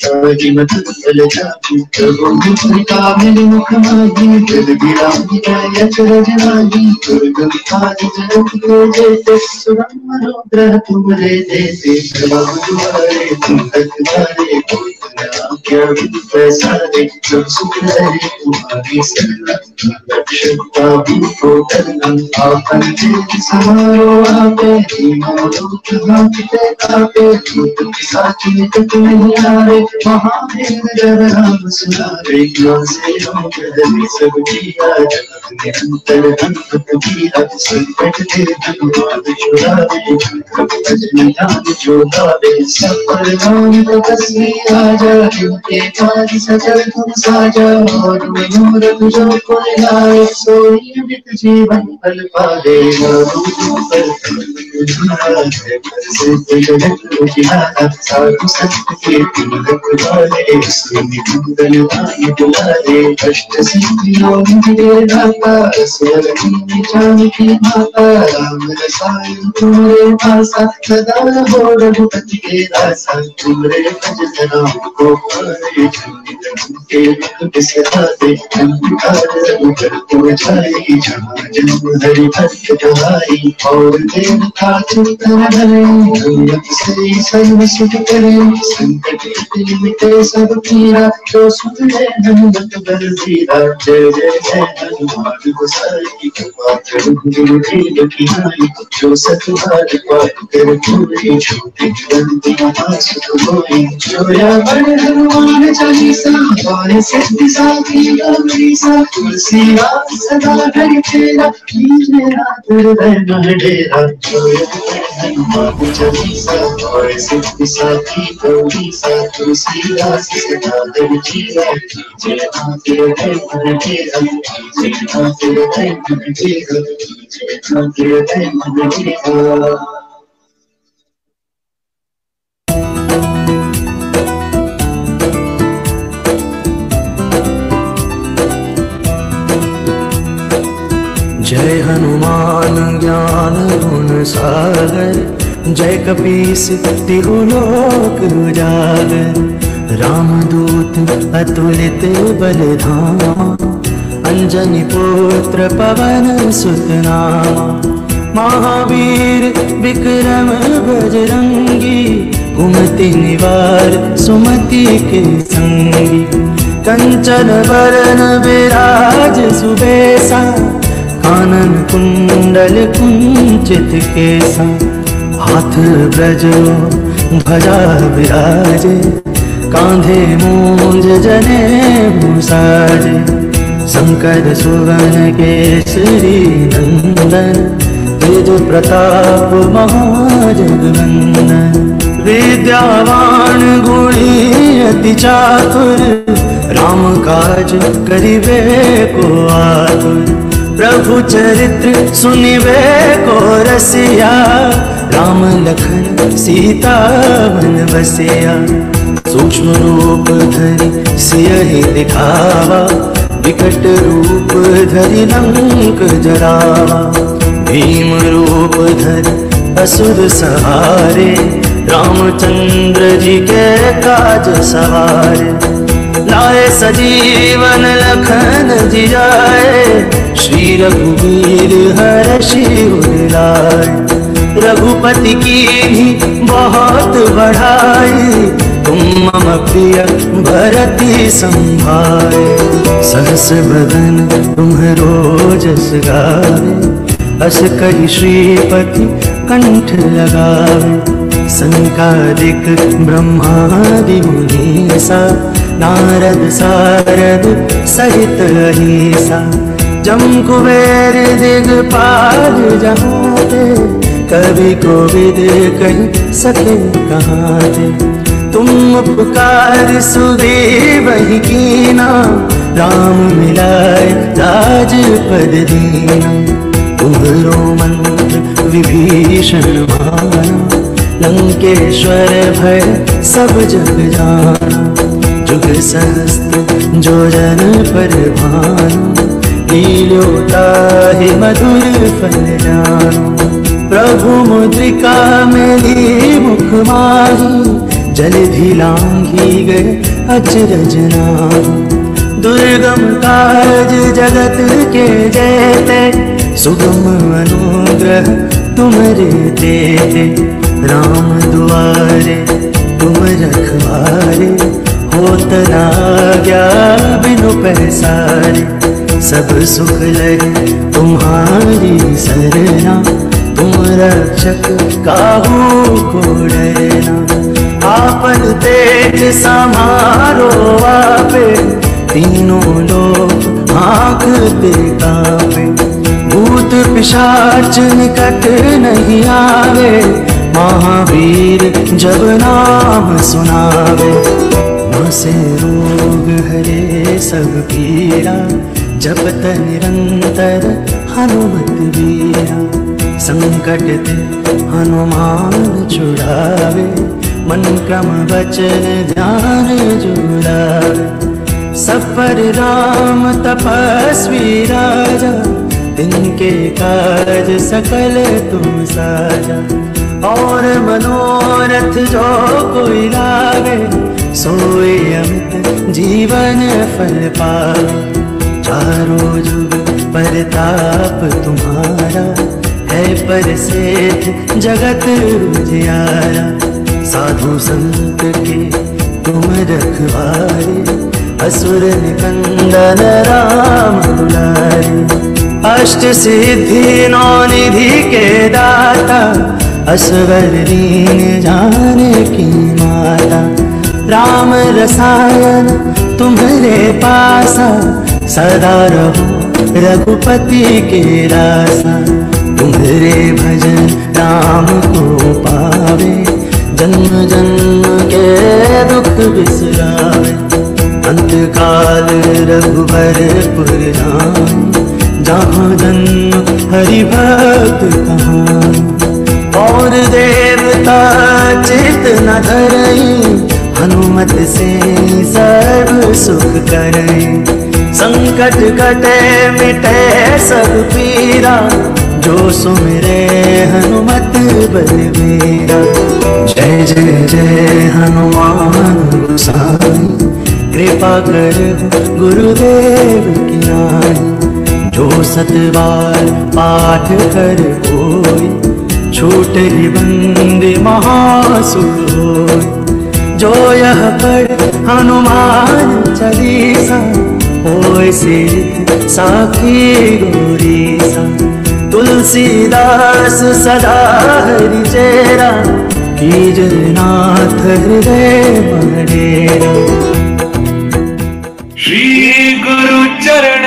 ताहि मधुर फल जापू, प्रभु मुद्रिका मिल मुख माही, जल बिरामी जय अचरज नाही, दुर्गम काज जगत के जेते, सुरम मनोग्रह तुमरे देते, प्रभु दुआरे तुम रखवारे, कोई न आज्ञा बिनु पैसारे, सब सुख है तुम्हारी शरण, रक्षक पापी को करना, आपन तेज समारो आपे, तीनों लोक हांकते कांपे, भूत पिशाच निकट नहीं आवे, महावीर जब नाम सुनावे, ज्ञान से योग धरि सब किया, जगत निरंतर हनुमत कीरा, संकट ते हनुमान छुड़ावे, भजन ध्यान जो गावे, सब पर नाम तपस्वी राजा, जिनके काज सकल तुम साजा, और मनोरथ जो कोई लाए, सोई अमित जीवन फल पावे, सिद्ध जगत उजियारा, साधु संत के तुम रखवारे, सुनि कुंदन भाई दुलारे, अष्ट सिद्धियों के दाता, स्वर की जानकी माता, राम रसायन तुम्हारे पासा, सदा रहो रघुपति के दासा, तुम्हारे भजन राम को पाए, के दुख बिसराते, अंधकार रघुबर तुम छाई, जहाँ जन्म हरि भक्त कहाई, और देव था चित्तन धरे, हनुमत से सर्व सुख करे, संकट ते मिटे सब पीरा, जो सुन ले हनुमत बल धीरा, जय जय जय हनुमान गोसाई, कृपा करो गुरु देव की नाई, जो सतुहार पाठ कर पूरी, छोटी बंदी महा सुख होई, जो या बड़ हनुमान चालीसा, और सिद्धि साखी गौरीसा, तुलसीदास सदा हरि चेरा, कीजे हाथ हृदय मह डेरा, जो या बड़ हनुमान चालीसा, और सिद्धि साखी गौरीसा, तुलसीदास सदा हरि चेरा, कीजे हाथ हृदय मह डेरा, कीजे हाथ हृदय मह डेरा, कीजे हाथ हृदय मह डेरा। जय हनुमान ज्ञान गुण सागर, जय कपीस तिहु लोक उजागर, रामदूत अतुलित बलधामा, अंजनी पुत्र पवन सुत नामा, महावीर विक्रम बजरंगी, कुमति निवार सुमति के संगी, कंचन बरन विराज सुबेसा, कानन कुंडल कुंचित केसा, हाथ ब्रज ध्वजा विराजे, कांधे मूंज जनेऊ साजे, शंकर सुवन केसरी नंदन, तेज प्रताप महाजगवंदन, विद्यावान गुणी अति चातुर, राम काज करिबे को आतुर, प्रभु चरित्र सुनिबे को रसिया, राम लखन सीता मन बसिया, सूक्ष्म रूप धरि सियहि दिखावा, विकट रूप धरि लंक जरावा, भीम रूप धरि असुर सहारे, रामचंद्र जी के काज सवारे, लाए सजीवन लखन जियाए, श्री रघुवीर हर्षि उर लाए, रघुपति कीन्ही बहुत बढ़ाई, तुम मम प्रिय भरति संभाए, सहस बदन तुम्हरो जस गावे, अस कहि श्रीपति कंठ लगावे, संकादिक ब्रह्मादि मुनीसा, नारद सारद सहित अहिसा, जम कुबेर दिगपाल जहाँ थे, कवि कोविद कहीं सके कहाँ थे। तुम उपकार सुधी वही कीना, राम मिलाए राजपद दीना। तुम्हरो मंत्र विभीषण माना, लंकेश्वर भय सब जग जाना। जुग सहस्त्र जो जन पर भानु, लील्योता ही मधुर फल जानो। प्रभु मुद्रिका में ली मुख माही, जलधि लांघी गए अचरज नाहि। दुर्गम काज जगत के जेते, सुगम अनुग्रह तुमरे तेते। राम दुआरे तुम रखवारे, होत न आज्ञा बिनु पैसारे। सब सुख लगे तुम्हारी सरना, तुम रक्षक काहू को डरना। आपन तेज समारो आपे, तीनों लोग आँखते कांपे। भूत पिशाच निकट नहीं आवे, महावीर जब नाम सुनावे। से रोग हरे सब पीरा, जपत निरंतर हनुमत वीरा। संकट ते हनुमान छुड़ावे, मन क्रम वचन ध्यान जुड़ावे। सब पर राम तपस्वी राजा, तिनके काज सकल तुम साजा। और मनोरथ जो कोई लावे, सोए अमित जीवन फल पावे। चारों जुग परताप तुम्हारा, है पर सेठ जगत उजियारा। साधु संत के तुम रखवारे, असुर निकंदन राम दुलारे। अष्ट सिद्धि नौ निधि के दाता, असवर दीन जाने की माता। राम रसायन तुम्हारे पासा, सदा रहो रघुपति के रासा। तुम्हारे भजन राम को पावे, जन्म जन्म के दुख बिसरावे। अंत काल रघुबर पुर जाम, जहाँ जन्म हरि भक्त कहां। और देवता चित न धरई, हनुमत से सर्व सुख करई। संकट कटे मिटे सब पीरा, जो सुमिरे हनुमत बलबीरा। जय जय जय हनुमान गोसाई, कृपा कर गुरुदेव की नाई। जो सतबार पाठ कर कोई, छूट ही बंदी महासुख होई। जो यह पढ़ हनुमान चालीसा, होय सिद्ध साखी गौरीसा। तुलसीदास सदा हरि चेरा, कीजय नाथ हृदय बडेरा। श्री गुरु चरण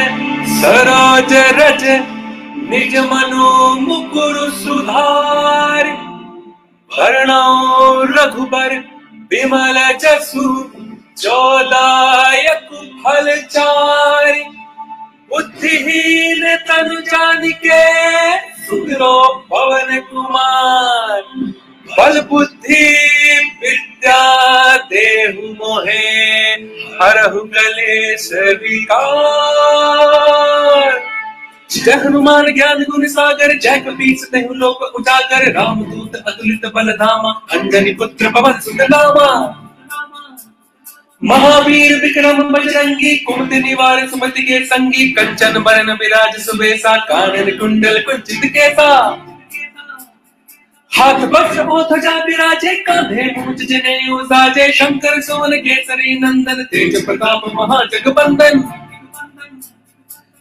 सरोज रज, निज मनो मुकुर सुधारि। भरणौ रघुबर विमल जसु, जोदायक फल चारि। बुद्धिहीन तनु जानिके, सुमिरो पवन कुमार। बल बुद्धि विद्या देहु मोहे, हरहु कलेश विकार। जय हनुमान ज्ञान गुण सागर, जय कपीस तेहु लोक उजागर। रामदूत अतुलित बल धामा, अंजनी पुत्र पवन सुत नामा। महावीर विक्रम बजरंगी, कुमति निवार सुमति के संगी। कंचन बरन विराज सुबेसा, कानन कुंडल कुंचित केसा। हाथ वज्र और ध्वजा विराजे, कांधे मूंज जनेऊ साजे। शंकर सोन केसरी नंदन, तेज प्रताप महाजगबंदन।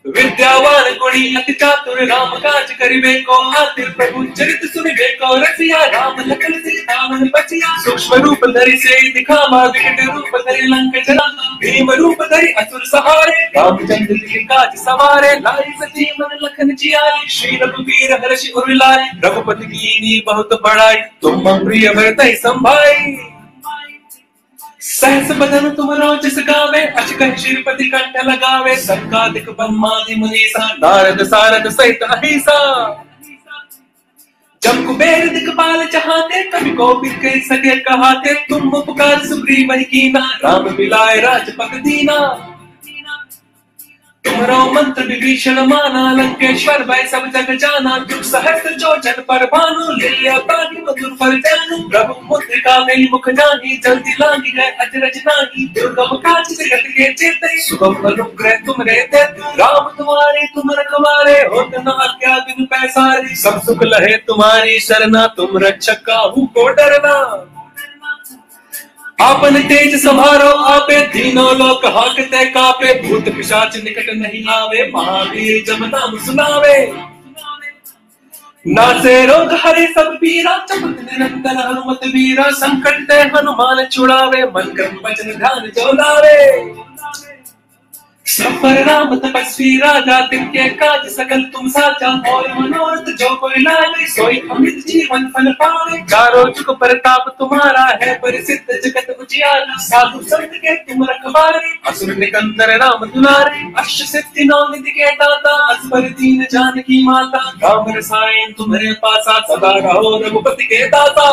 विद्यावान गुणी अति चातुर राम काज करिबे को आतिर प्रभु चरित सुनिबे को रसिया राम लखन सीता मन बचिया सूक्ष्म रूप धरि से दिखावा विकट रूप धरि लंक जला भीम रूप धरि असुर सहारे रामचंद्र जी काज सवारे लाई सजीवन लखन जियाई श्री रघुवीर हर्षि उर लाए रघुपति कीनी बहुत बड़ाई तुम प्रिय भरतहि संभाई सहस बदन तुम रोजस गावे अचकन श्रीपति कंठ लगावे सनकादिक ब्रह्मादि मुनीसा नारद सारद सहित अहिसा जम कुबेर दिक्पाल चाहते कभी को बिक सके कहाते तुम उपकार सुग्रीव कीना राम मिलाए राजपथ दीना तुम्हारो मंत्र विभीषण माना लंकेश्वर भय सब जग जाना दुख सहस्त्र जो जन पर भानु लिया ताकि मधुर फल जानू प्रभु मुद्रिका मेरी मुख जानी जल्दी लागी गए अजरज नागी दुर्गम काज जगत के चेते सुगम अनुग्रह तुम रहते राम तुम्हारे तुम रखवारे होत न आज्ञा बिन पैसारे सब सुख लहे तुम्हारी शरणा तुम रक्षक काहू को डरना आपन तेज संभारो आपे तीनों लोक हाकते कापे भूत पिशाच निकट नहीं आवे महावीर जब नाम सुनावे नासे रोग हरे सब पीरा चमक निरंतर हनुमत वीरा संकट ते हनुमान छुड़ावे मन क्रम वचन ध्यान जो लावे सफर राम तपस्वी राजा तिनके काज सकल तुम साचा और मनोरथ जो कोई लावे सोई अमृत जीवन फल पावे चारों जुग प्रताप तुम्हारा है परिसिद्ध जगत उजियारा साधु संत के तुम रखवारे असुर निकंदर राम दुलारे अष्ट सिद्धि नौ निधि के दाता असबर दीन जानकी माता राम रसायन तुम्हारे पासा सदा रहो रघुपति के दाता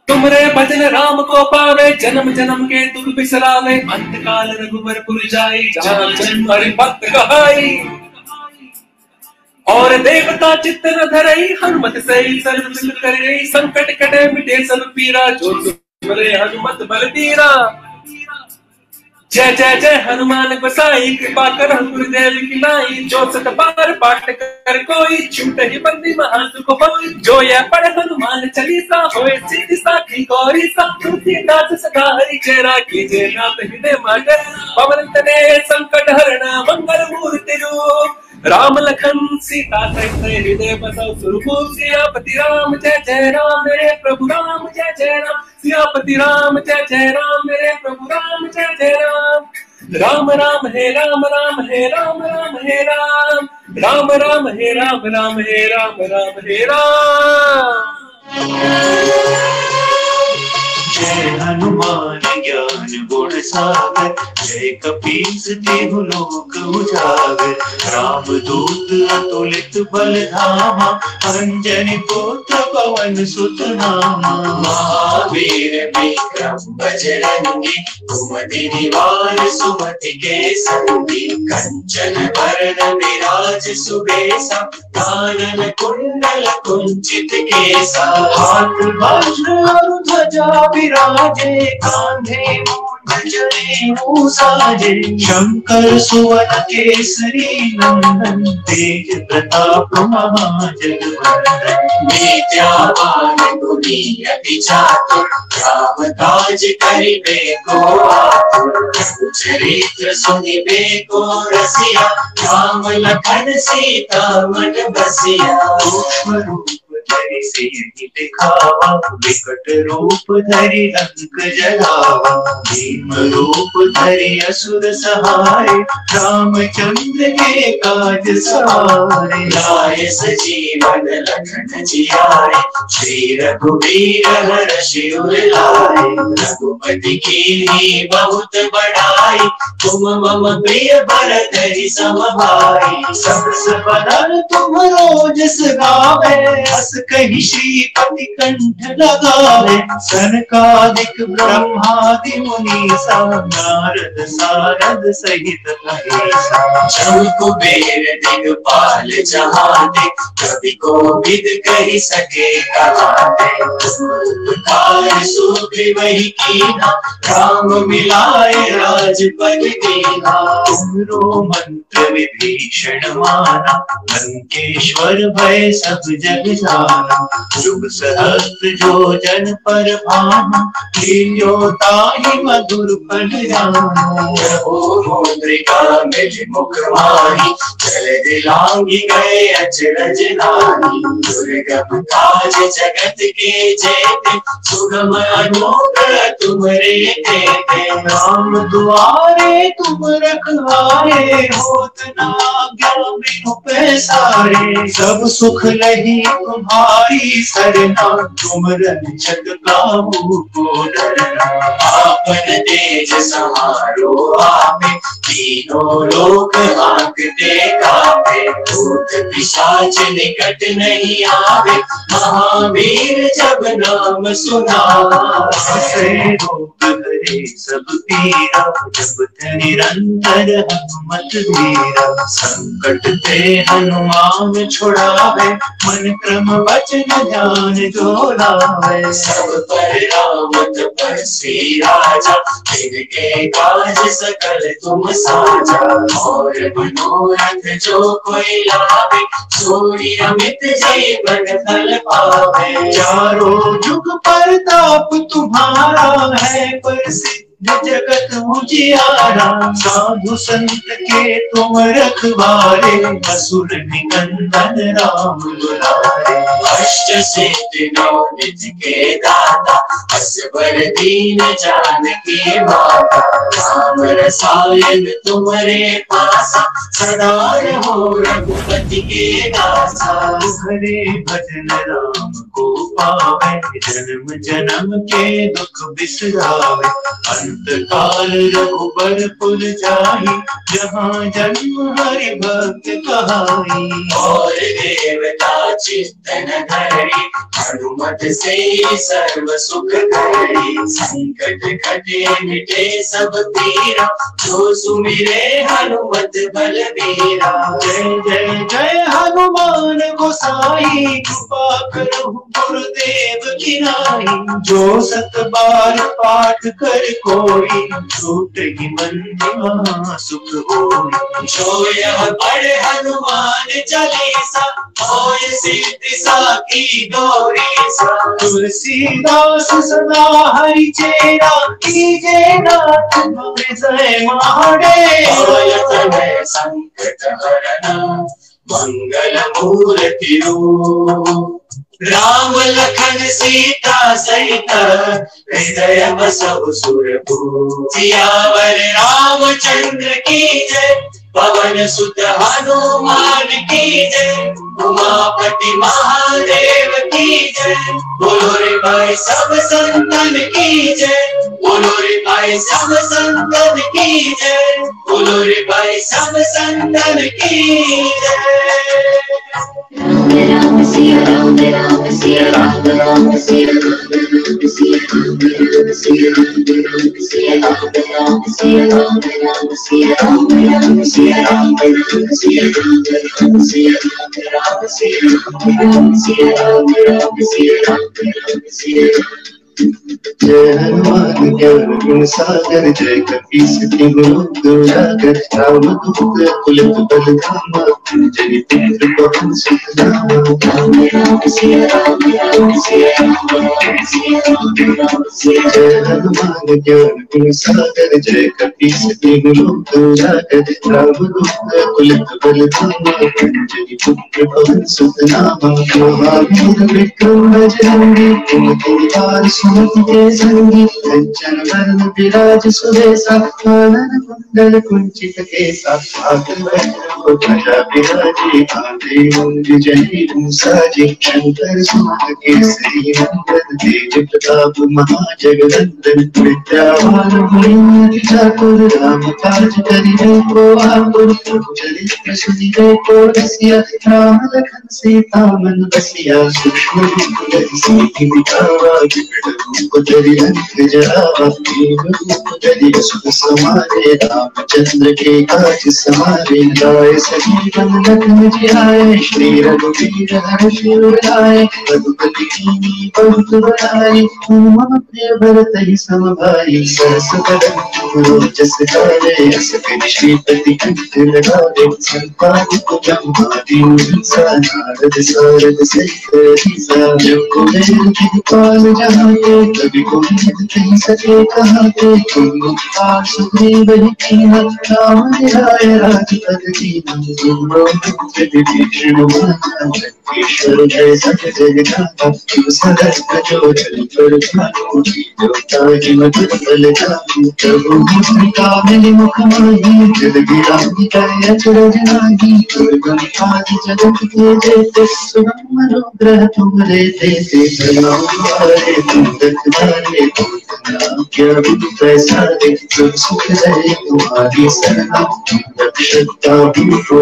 तुमरे भजन राम को पावे जन्म जन्म के दुख बिसरावे अंत काल रघुवर पुर जाए जहाँ जन्म हरि भक्त कहाई और देवता चित्त न धरई हनुमत से सर्व सिद्ध करे संकट कटे मिटे सब पीरा जो सुमरे हनुमत बल तीरा जय जय जय हनुमान गोसाई कृपा कर गुरुदेव की नाई जो सत बार पाठ कर कोई छूट ही बंदी महासुख होई जो यह पढ़ हनुमान चालीसा होए सिद्धि साखी गौरी सब तुलसीदास सदा हरि चेरा कीजे नाथ हृदय मगन पवन तने संकट हरण मंगल मूर्ति रूप राम लखन सीता सहित हृदय बसौ सुरभूप सियापति राम जय जय राम मेरे प्रभु राम जय जय राम सियापति राम जय जय राम मेरे प्रभु राम जय जय राम राम राम हे राम राम हे राम राम हे राम राम राम हे राम राम हे राम राम हे राम जय हनुमान ज्ञान गुण सागर जय कपीस तिहु लोक उजागर राम दूत अतुलित बल धामा अंजनी पुत्र पवन सुत नामा महावीर विक्रम बजरंगी कुमति निवार सुमति के संगी कंचन वरण विराज सुबेसा कानन कुंडल कुंचित केसा हाथ वज्र और ध्वजा विराजे कांधे जनेऊ साजे शंकर सुवन केसरी नंदन तेज प्रताप महाजगवंदन विद्यावान गुणी अति चातुर राम काज करिबे को आतुर चरित्र सुनिबे को रसिया राम लखन सीता मन बसिया रूप धरि सिंह दिखावा विकट रूप धरि लंक जलावा भीम रूप धरि असुर सहाय रामचंद्र के काज सवारे लाए सजीवन लखन जियारे श्री रघुवीर हर्षि उर लाए रघुपति कीन्ही बहुत बड़ाई तुम मम प्रिय भरतहि सम भाई सहस बदन तुम रोजस गावे कहीं श्रीपति कंठ लगावे सनकादिक ब्रह्मादि मुनीसा नारद सारद सहित अहिसा जम कुबेर दिगपाल जहाते कवि कोविद कहि सके कहाते उपकार सुग्रीव कीना राम मिलाए राजपद दीना तुमरो मंत्र विभीषण माना लंकेश्वर भय सब जग जाना जाना। शुभ सहस्त्र जो जन पर भाना, लील्यो ताहि मधुर फल जाना। प्रभु मुद्रिका मिल मुख माही, जल दिलांगी गए अचरज नानी। दुर्गम काज जगत के जेते, सुगम अनुग्रह तुमरे देते। राम दुआरे तुम रखवारे, होत न आज्ञा बिनु पैसारे। सब सुख लही तुम्हारी सरना, तुमरन छत काहू को डरना। आपन तेज सहारो आपे, तीनों लोक हांकते कांपे। भूत पिशाच निकट नहीं आवे, महावीर जब नाम सुनावे। रोग हरे सब पीरा, जपत निरंतर हनुमत वीरा। संकट ते हनुमान छुड़ावे, मन क्रम वचन ध्यान जो लावे। सब पर राम तपस्वी राजा, जिनके काज सकल तुम साजा। और मनोरथ जो कोई लावे, सोई अमित जीवन फल पावे। चारों जुग परताप तुम्हारा है, प्रसिद्ध जगत उजियारा। साधु संत के तुम रखवारे, असुर निकंदन राम दुलारे। अष्ट सिद्धि नौ निधि के दाता, असबर दीन जानकी माता। राम रसायन तुम्हारे पासा, सदा रहो रघुपति के दासा। हरे भजन राम को पावे, जन्म जन्म के दुख बिसरावे। अंत काल रघुबर पुर जाहि, जहाँ जन्म हरि भक्त कहाई। और देवता चित्तन धरि, हनुमत से सर्व सुख करी। संकट कटे मिटे सब पीरा, जो सुमिरे हनुमत बलबीरा। जय जय जय हनुमान गोसाई, कृपा करहु गुरुदेव की नाई। जो सत बार पाठ कर कोई, छूट ही मन सुख होई। जो यह पढ़े हनुमान चालीसा, होय सिद्धि साखी गौरीसा। तुलसीदास सदा हरि चेरा, कीजे नाथ हृदय महादेव। संकट हरना मंगल मूर्ति रूप, राम लखन सीता सहित, हृदय बसहु सुरभूप। सियावर रामचंद्र की जय, पवन सुत हनुमान की जय। उमापति महादेव की जय, बोलो रे भाई सब संतन की जय। बोलो रे भाई सब संतन की जय। बोलो रे भाई सब संतन की जय। राम राम सिया राम, राम सिया राम, राम सिया राम, राम सिया राम, राम सिया राम, राम सिया राम, राम सिया राम, राम सिया राम, राम सिया राम, राम सिया राम, राम सिया राम, राम सिया राम, राम सिया राम, राम सिया राम, राम सिया राम। जय हनुमान ज्ञान गुण सागर, जय कपीस तिहु लोक उजागर। रामदूत अतुलित बल धामा, अंजनी पुत्र पवन सुत नामा। राम राम सिया राम, राम सिया राम, राम सिया राम, राम सिया राम। जय हनुमान ज्ञान गुण सागर, जय कपीस तिहु लोक उजागर। रामदूत अतुलित बल धामा, अंजनी पुत्र पवन सुत नामा। महावीर विक्रम बजरंगी, कुमति निवार सुमति के संगी। कंचन वरण विराज सुबेसा, कानन कुंडल कुंचित केसा। हाथ वज्र ध्वजा विराजे, कांधे मूंज जनेऊ साजे। शंकर सुत केसरी नंदन, तेज प्रताप महाजगवंदन। विद्यावान गुणी ठाकुर, राम काज करिबे को आतुर। चरित्र सुनिबे को रसिया, राम लखन सीता मन बसिया। सूक्ष्म रूप धरि सिद्धि दिखावा, रूप धरि अंत जरावा। रूप धरि सुख समारे, रामचंद्र के काज समारे। गाय सजीवन लखन जियाए, श्री रघुवीर हर्ष उर लाए। रघुपति कीन्ही बहुत बड़ाई, मम प्रिय भरत ही सम भाई। सहस बदन जस गावे सकर श्रीपति कंठ लगावे संतान को ब्रह्मादि मुनीसा नारद सारद सहित जब को पाल जहाँ पे कभी को कहीं सके कहाँ पे तुम मुक्ता सुग्रीव कीना राम राय राजपद कीना विभीषण ईश्वर जय सत जगन्नाथ शिव सहस्त्र जो जल पर भानु जोताहि मधुर फल जानु प्रभु मुद्रिका मिलि मुख माहि जल गिराहि करे अचरज नाही दुर्गम काज जगत के जेते सुगम अनुग्रह तुमरे देते प्रणाम हरे तुम रखवारे क्या विधि प्रसादे सब सुख रहे तुम्हारी शरणा रक्षता भूषो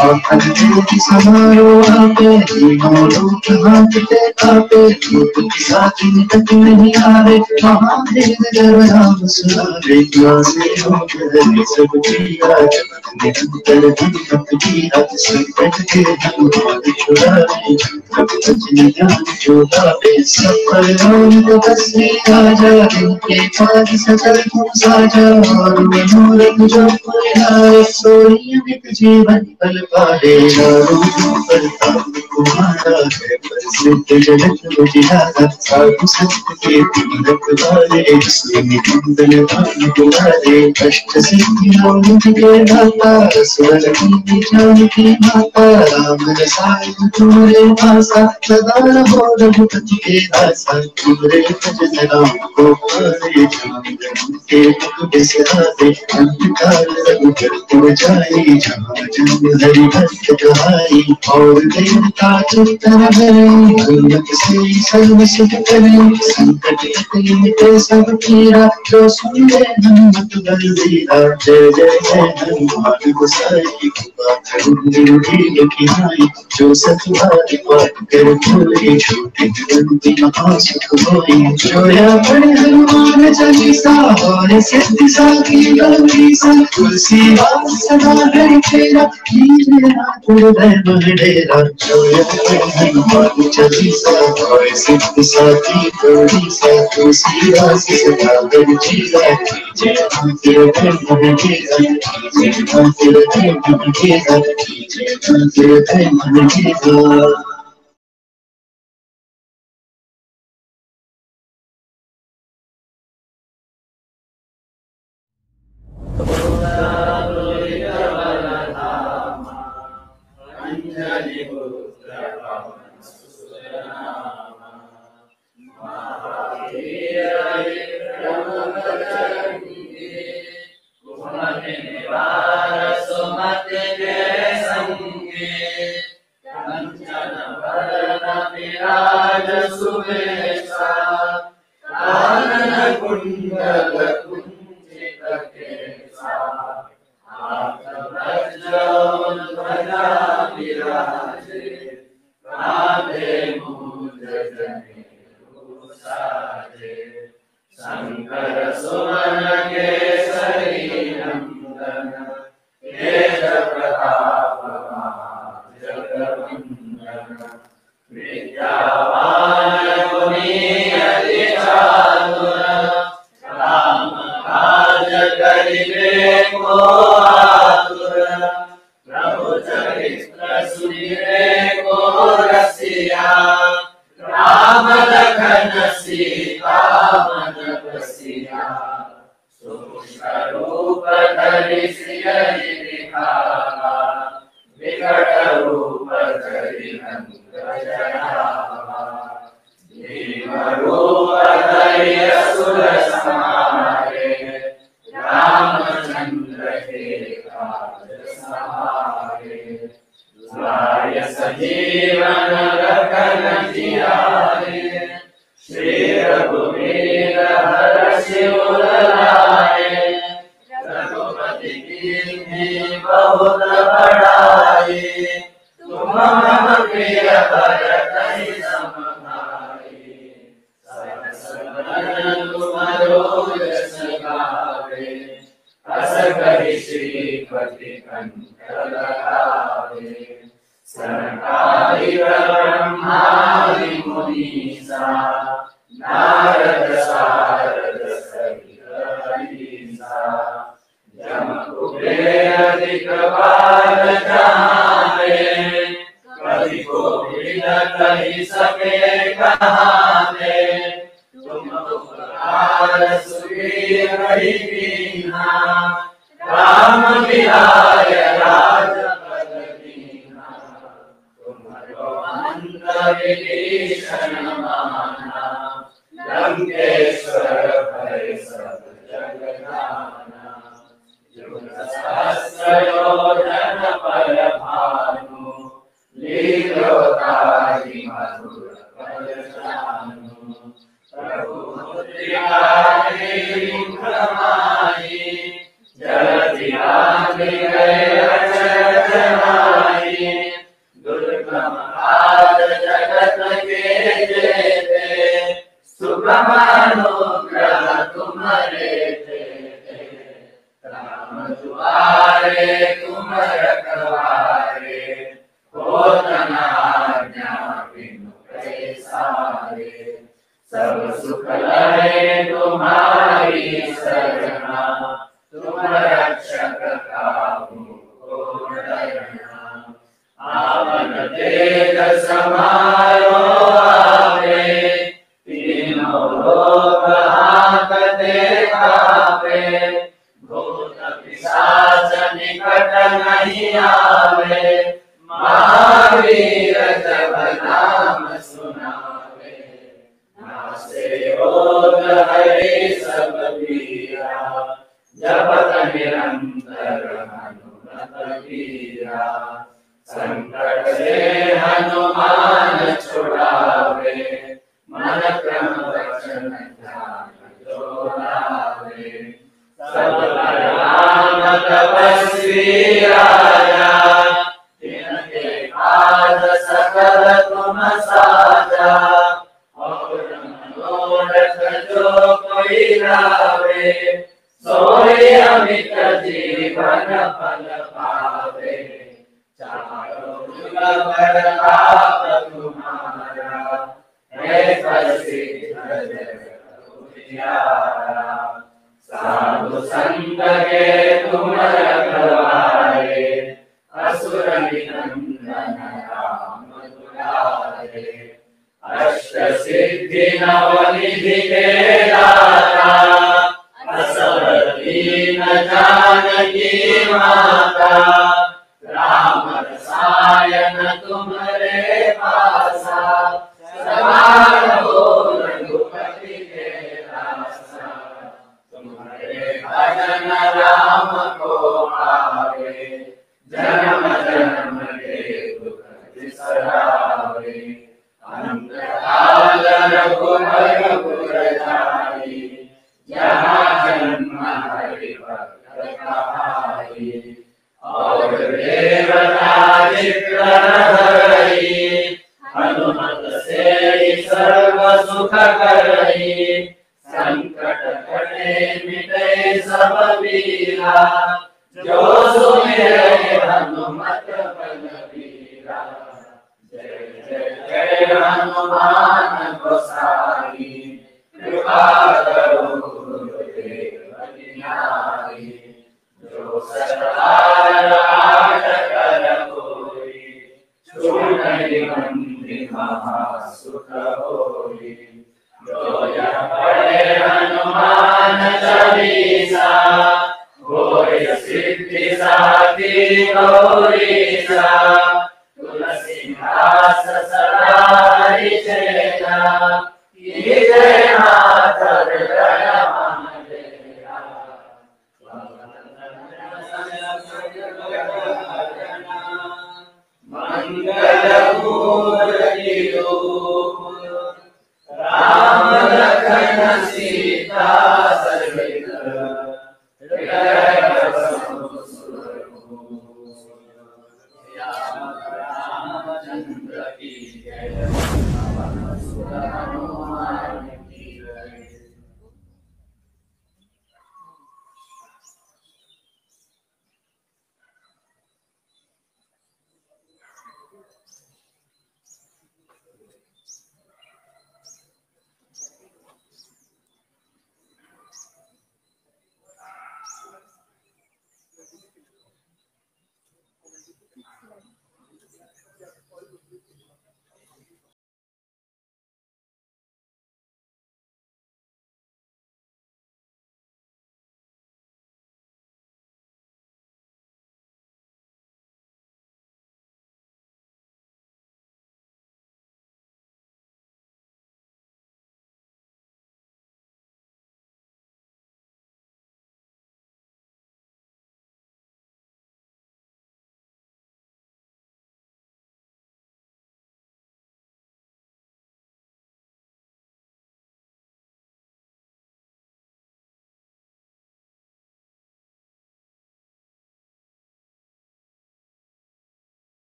आखन ज्योति समारो आपे तीनों लोक हाथ पे कापे धूप की साथी निकट नहीं आवे महादेव जब नाम सुनावे से हो हरे सब पीरा जगत निरंतर धन भक्त पीरा संकट के हनुमान छुड़ावे सब भजन ध्यान जोड़ावे सब पर राम तपस्वी राजा जिनके काज सकल तुम साजा और मनोरथ जो कोई लाए सोई अमित जीवन फल पाए प्रताप तुम्हारा है प्रसिद्ध जगत उजियारा साधु संत के तुम रखवारे सुनि कुंदन भान तुम्हारे कष्ट सिद्धियों के दाता स्वर की जान की माता राम रसायन तुम्हारे पासा सदा रहो रघुपति के दासा तुम्हारे भजन राम को पारे जान के मुख बिसरावे अंतकाल रघुपति तुम जाए जहाँ जन्म हरि भक्त कहाई और देवता चित्तन भरे हनुमत से सर्व सिद्ध करे संकट कटे मिटे सब पीरा जो सुने हनुमत बलवीरा जय जय जय हनुमान गोसाई कृपा करो निर्भील की नाई जो सतुहारी पाठ कर कोई छोटे जगन्ति महासुख होई जो या पढ़े हनुमान चालीसा और सिद्धि साखी गौरीसा तुलसीदास सदा हरि तेरा कीजिए नाथ हृदय बहेरा जो या पढ़े हनुमान चालीसा और सिद्धि साखी गौरीसा तुलसीदास सदा हरि तेरा कीजिए नाथ हृदय बहेरा कीजिए नाथ हृदय बहेरा कीजिए नाथ हृदय बहेरा एक बार जाने, कभी कोई न कही सके कहाने, तुम उपकार सुखी रही बीना, राम विलाय राजपद दीना, तुम्हारो अंत विभीषण माना, लंकेश्वर भय सब जग जाना, युग सहस्र योजन पर भानु, लीलोताहि मधुर पद जानु, प्रभु मुद्रिकाहि मुख माहि, जलधि आदि गए अचरज माहि, दुर्गम काज जगत के जेते, सुगम अनुग्रह तुम्हारे तेते, राम दुआरे तुम रखवारे, होत न आज्ञा बिनु पैसारे, सब सुख लहे तुम्हारी सरना, तुम रक्षक काहू को डरना, आवन तेज समारो आवे, तीनों लोक हांकते कांपे, भूत पिशाच निकट नहीं आवे, महावीर जब नाम सुनावे, नासे रोग हरे सब पीरा, जपत निरंतर हनुमत वीरा, संकट से हनुमान छुड़ावे, मन क्रम वचन ध्यान जो लावे, सब पर राम तपस्वी राजा, तिनके काज सकल तुम साजा, और मनोरथ जो कोई लावे, सोई अमित जीवन फल पावे, चारों जुग प्रताप तुम्हारा, है प्रसिद्ध जगत उजियारा, साधु संग के तुम रखवारे, असुर निकंदन राम दुलारे, अष्ट सिद्धि नवनिधि के दाता, असवर दीन जानकी माता, राम रसायन तुम्हारे पासा, सदा रहो रघुपति के दासा, तुम्हारे भजन राम को पावे, जन्म जन्म के दुख बिसरावे, अनंत काल रघुवर पुर जाई, जहाँ जन्म हरि भक्त कहाई, और देवता चित्त धरई, हनुमत से सर्व सुख करई, संकट कटे मिटे सब पीरा, जो सुमिरै हनुमत बलबीरा, जय जय जय हनुमान गोसाई, कृपा करो गुरुदेव नारी, जो सतबार आठ कर कोई, छूटहि बंदी महा सुख होई, जो यह पढ़े हनुमान चालीसा, होय सिद्धि साखी गौरीसा, तुलसीदास सदा हरिचेता, कीजे नाथ हृदय मन डेरा, मंगल मूर्ति रूप, राम लखन सीता सहित, हृदय बसहु सुरभूप, रामचंद्र की जय, पवन सुत हनुमान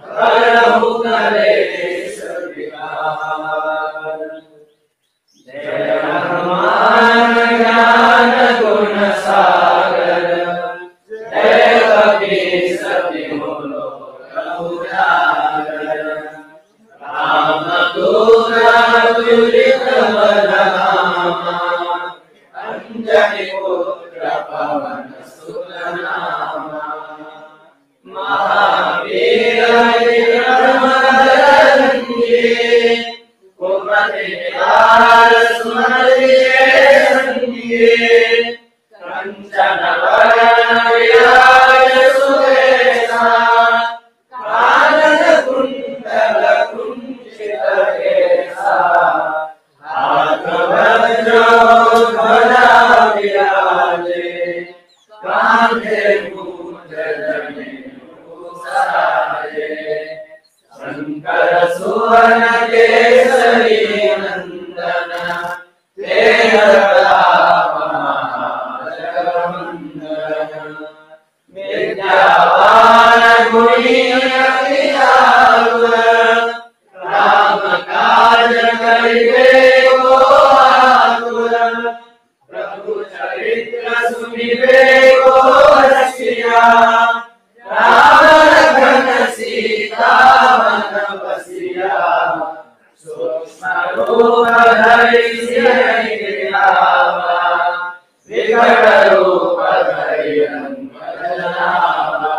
करहु नरेश विकार। जय हनुमान ज्ञान गुण सागर, जय कपीस तिहु लोक उजागर। रामदूत अतुलित बलधामा, अंजनी पुत्र पवन सुत नामा। महावीर विक्रम बजरंगी, कुमति निवार सुमति संगी। कंचन वरण विराज सुबेसा, कानन कुंडल कुंचित केसा। हाथ वज्र ध्वजा विराजे, कांधे मूंज जनेऊ साजे। शंकर सुवन केसरी नंदन, तेज प्रताप महाजगवंदन। विद्यावान गुणी अति चातुर, राम काज करिबे को आतुर। प्रभु चरित्र सुनिबे को रसिया, राम लखन सीता मन बसिया। सूक्ष्म रूप धरि सियहि आवा, विकट रूप धरि अंग जनावा।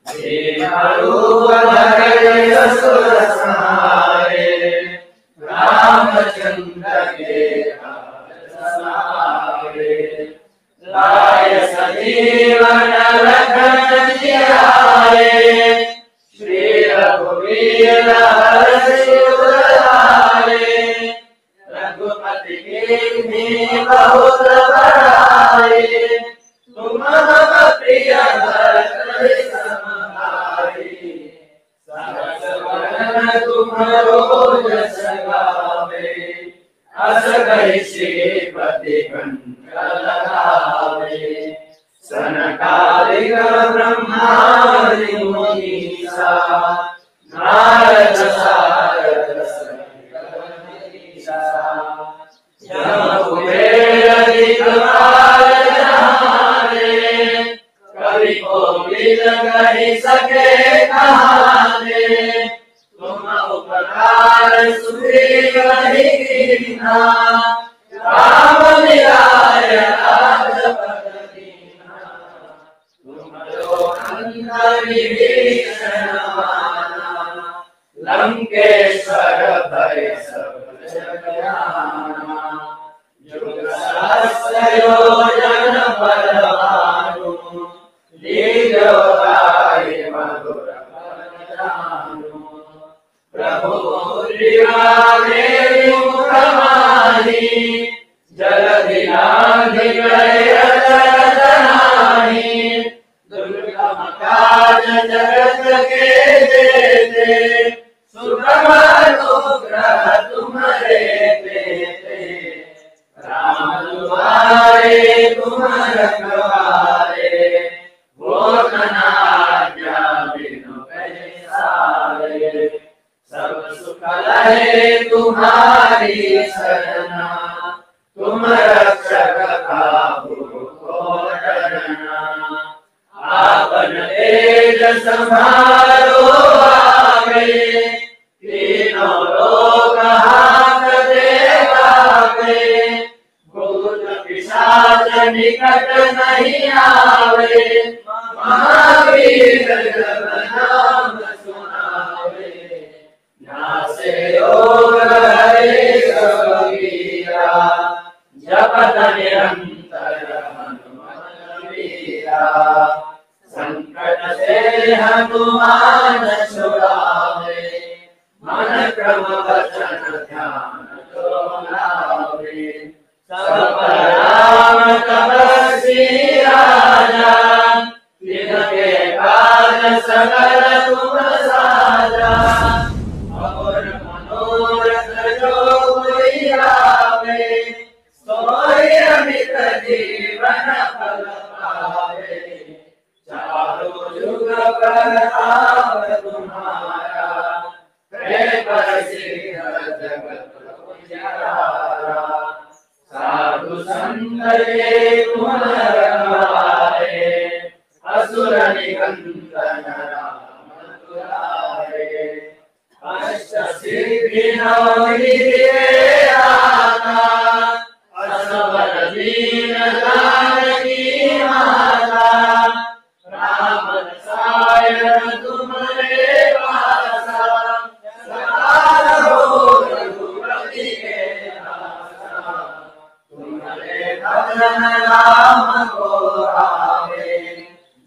दीन रूप धरि असुर संहारे, रामचंद्र के काज सवारे। लाय सजीवन लखन जियाए, श्री रघुवीर हर्षि उर लाए। रघुपति कीन्ही बहुत बड़ाई, तुम मम प्रिय भरत सम भाई। सहस वदन तुम्हरो जस गावे, अस कहि श्रीपति कंठ लगावे। सनकादिक ब्रह्मादि मुनीसा, नारद सारद सहित अहिसा। यम कुबेर दिखपाल जहाने, कवि कोविद कहि सके कहाने। तुम उपकार सुग्रीव कीन्हा, राम मिलाय राजपद दीन्हा। तुमरो अंत विभीषण माना, लंकेश्वर भय सब जग जाना। युग सहस्र योजन पर भानु, लील्यो ताहि मधुर फल जानु। प्रभु मुद्रिका मेरि मुख माहि, जलधि लांघि गए अचर जनाहि। दुर्गम काज जगत के जेते, सुगम अनुग्रह तुम्हरे तेते। राम दुआरे तुम रखवारे, हो न आज्ञा बिनु पैसारे। सब सुख लहे तुम्हारी सरना, तुम रक्षक काहू को डरना। आपन तेज संभालो आगे, तीनों लोक हांकते कांपे। भूत पिशाच निकट नहीं आवे, महावीर जब नाम सुनावे। नासे रोग हरे सब पीरा, जपत निरंतर हनुमत वीरा। संकट से हनुमान छुड़ावे, मन क्रम वचन ध्यान जो लावे। सब राम तपस्वी राजा, तिनके काज सकल तुम साजा। और मनोरथ जो कोई आवे, सोई अमित जीवन फल पावे। चारों युग प्रताप तुम्हारा, है प्रसिद्ध जगत उजियारा। साधु संत के तुम रखवारे, असुर निकंदन राम दुलारे। अष्ट सिद्धि नव निधि दाता, असवर दीन जानकी माता। राम रसायन तुम्हारे पासा, सदा रहो रघुपति के दासा। तुम्हारे भजन राम को आवे,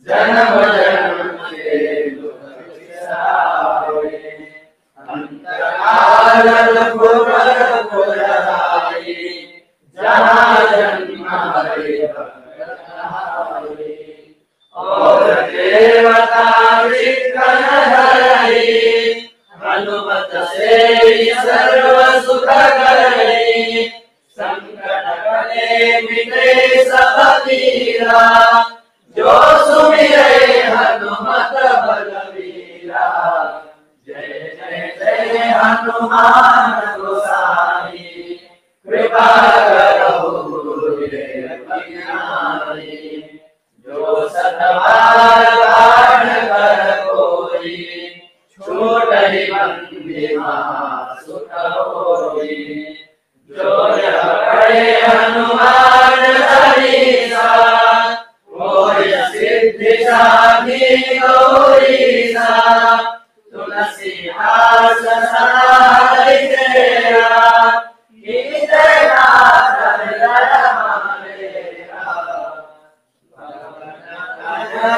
जन्म जन्म के दुख बिसरावे। अंतराल पुर पुराई, जहाँ जन्म हरे भक्त कहाई। और देवता विघ्न हरई, हनुमत से सर्व सुख करई। संकट कले मिटे सब पीरा, जो सुमिरै हनुमत बलवीरा। जय जय जय हनुमान गोसाई, कृपा करो गुरुदेव की नाई। जो सतबार पाठ कर कोई, छोटहि बंदी महासुख होई। जो जप पढ़े हनुमान चालीसा, होय सिद्धि साधी गौरीसा। तुलसीदास सदा हरिचेरा, कीजय नाथ हृदय मामेरा।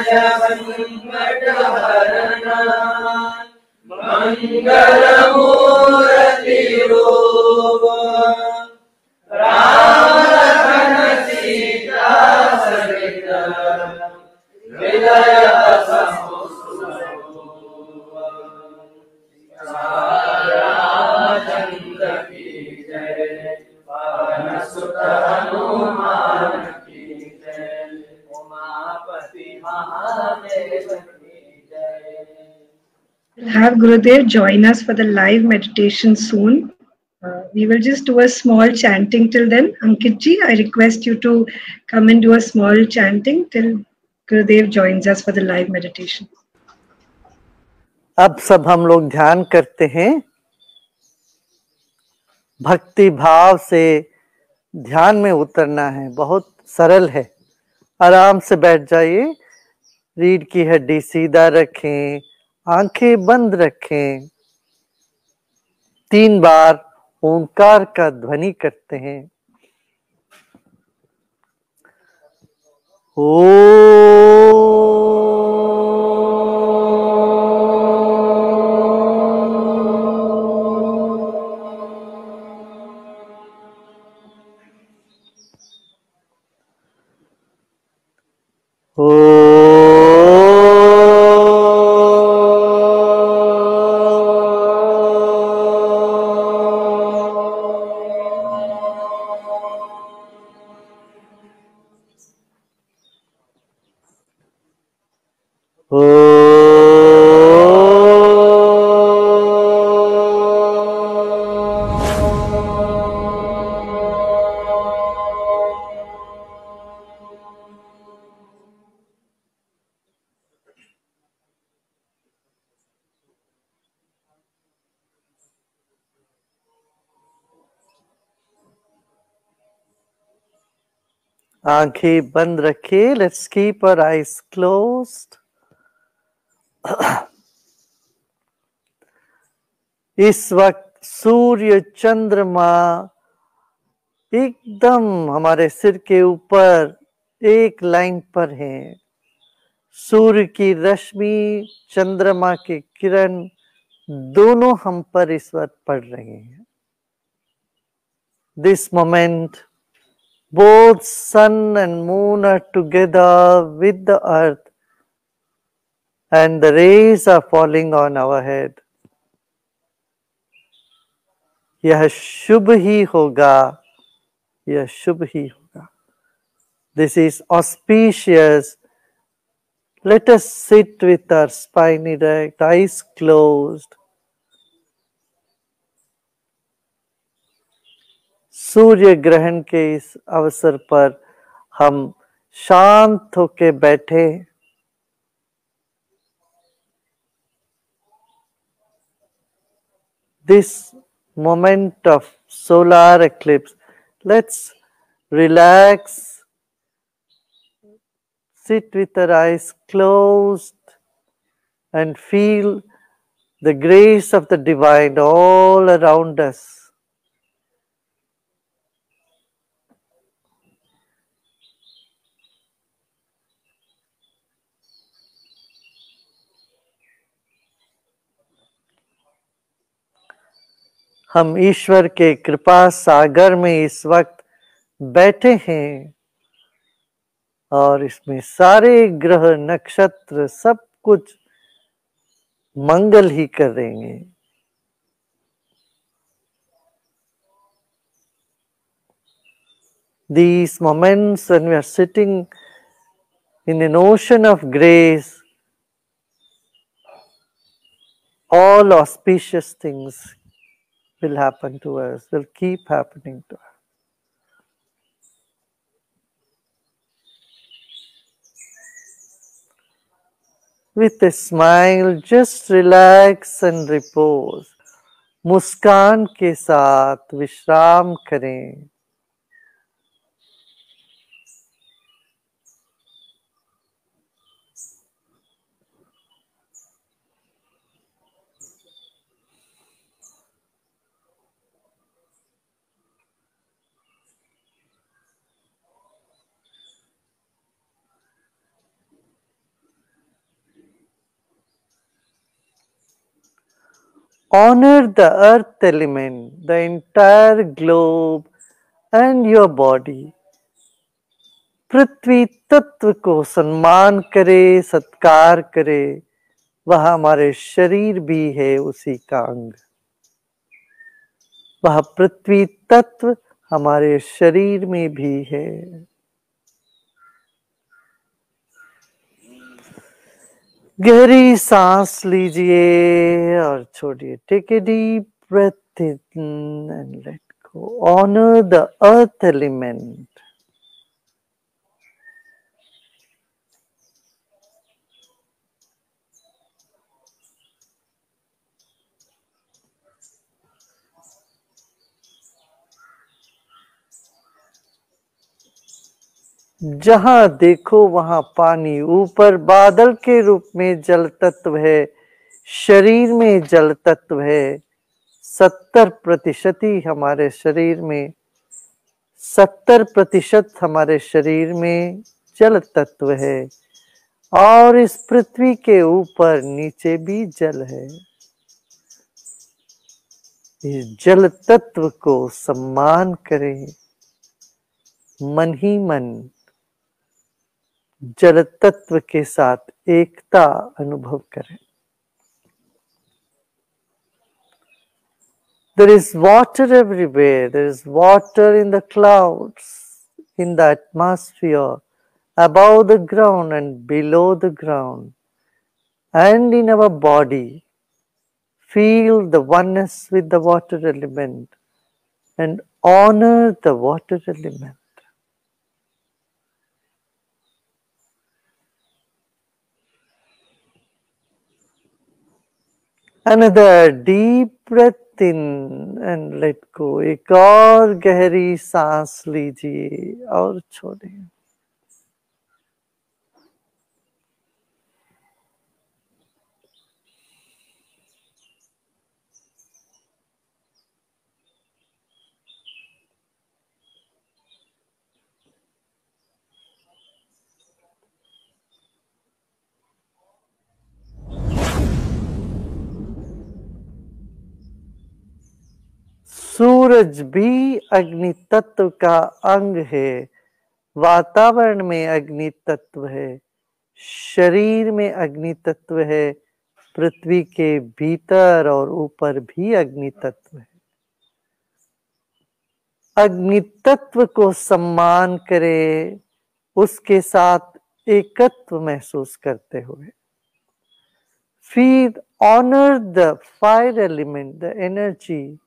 जय संकट हरण मंगल मूर्ति रूप, राम लखन सीता सहित हृदय बसहु सुरभूप। रामचंद्र की जय, पवन सुत हनुमान की जय। उमापति महादेव की जय। We'll have Gurudev join us for the live meditation soon. We will just do a small chanting till then. Ankit ji, I request you to come and do a small chanting till Gurudev joins us for the live meditation. अब सब हम लोग ध्यान करते हैं। भक्ति भाव से ध्यान में उतरना है, बहुत सरल है। आराम से बैठ जाइए, रीढ़ की हड्डी सीधा रखें, आंखें बंद रखें। 3 बार ओंकार का ध्वनि करते हैं। आंखें बंद रखिए। Let's keep our eyes closed. इस वक्त सूर्य चंद्रमा एकदम हमारे सिर के ऊपर एक लाइन पर है। सूर्य की रश्मि, चंद्रमा के किरण दोनों हम पर इस वक्त पड़ रहे हैं। This moment both sun and moon are together with the earth and the rays are falling on our head. यह शुभ ही होगा, यह शुभ ही होगा। This is auspicious Let us sit with our spine erect, eyes closed. सूर्य ग्रहण के इस अवसर पर हम शांत होके बैठे। This moment of solar eclipse, let's relax, sit with our eyes closed and feel the grace of the divine all around us. हम ईश्वर के कृपा सागर में इस वक्त बैठे हैं और इसमें सारे ग्रह नक्षत्र सब कुछ मंगल ही करेंगे। These moments when we are sitting in an ocean of grace, all auspicious things will happen to us, will keep happening to us. With a smile, just relax and repose. मुस्कान के साथ विश्राम करें। Honor the earth element, the entire globe and your body. पृथ्वी तत्व को सम्मान करे, सत्कार करे, वह हमारे शरीर भी है उसी का अंग। वह पृथ्वी तत्व हमारे शरीर में भी है। गहरी सांस लीजिए और छोड़िए। Take a deep breath in and let go. Honour the earth element. जहां देखो वहां पानी, ऊपर बादल के रूप में जल तत्व है, शरीर में जल तत्व है। 70% हमारे शरीर में 70% हमारे शरीर में जल तत्व है और इस पृथ्वी के ऊपर नीचे भी जल है। इस जल तत्व को सम्मान करें। मन ही मन जल तत्व के साथ एकता अनुभव करें। There is water everywhere. There is water in the clouds, in the atmosphere, above the ground and below the ground, and in our body. Feel the oneness with the water element and honor the water element. Another deep breath in and let go. एक और गहरी सांस लीजिए और छोड़िए। सूरज भी अग्नि तत्व का अंग है। वातावरण में अग्नि तत्व है, शरीर में अग्नि तत्व है, पृथ्वी के भीतर और ऊपर भी अग्नि तत्व है। अग्नि तत्व को सम्मान करें, उसके साथ एकत्व महसूस करते हुए। Feel, honor the fire element, the energy,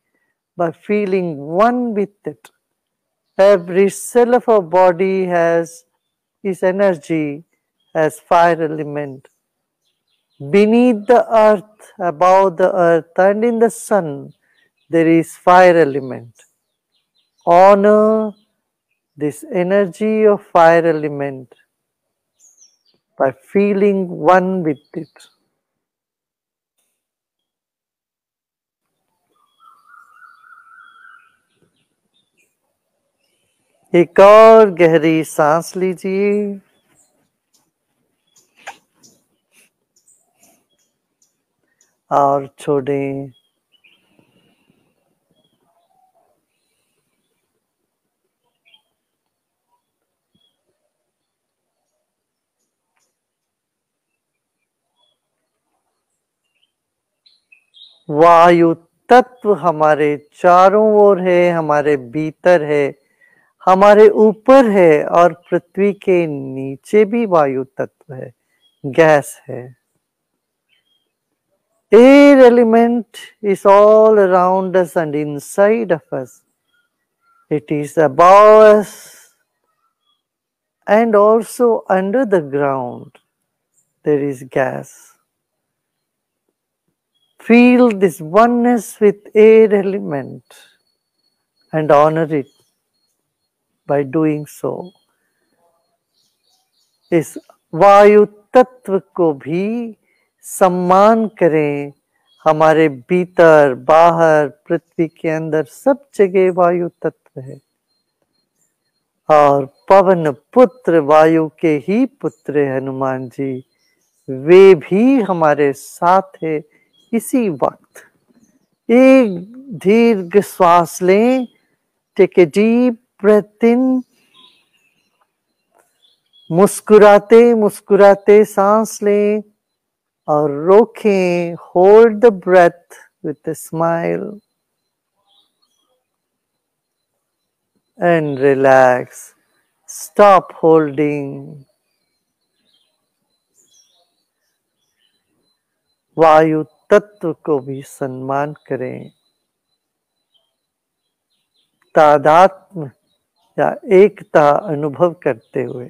by feeling one with it. Every cell of our body has its energy as fire element. Beneath the earth, above the earth, and in the sun, there is fire element. Honor this energy of fire element by feeling one with it. एक और गहरी सांस लीजिए और छोड़ें। वायु तत्व हमारे चारों ओर है, हमारे भीतर है, हमारे ऊपर है और पृथ्वी के नीचे भी वायु तत्व है, गैस है। Air element is all around us and inside of us. It is above us and also under the ground. There is gas. Feel this oneness with air element and honor it by doing so. इस वायु तत्व को भी सम्मान करें। हमारे भीतर, बाहर, पृथ्वी के अंदर सब जगह वायु तत्व है और पवन पुत्र वायु के ही पुत्र है हनुमान जी, वे भी हमारे साथ है। इसी वक्त एक दीर्घ श्वास लें। Take a deep breath in. मुस्कुराते मुस्कुराते सांस लें और रोकें। Hold the breath with a smile and relax. Stop holding. वायु तत्व को भी सम्मान करें। तादात्म्य या एकता अनुभव करते हुए।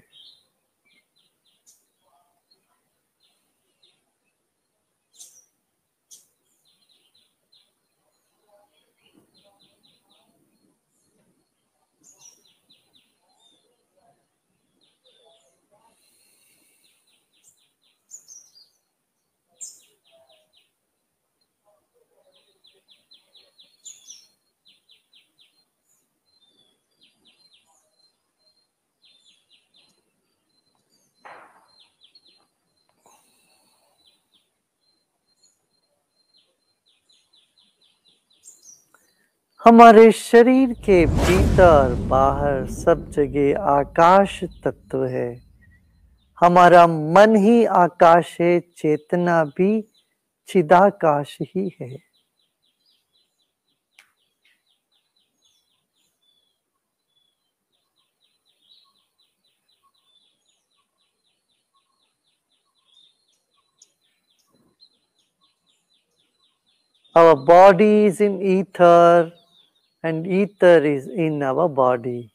हमारे शरीर के भीतर बाहर सब जगह आकाश तत्व है। हमारा मन ही आकाश है, चेतना भी चिदाकाश ही है। Our body is in ether and ether is in our body.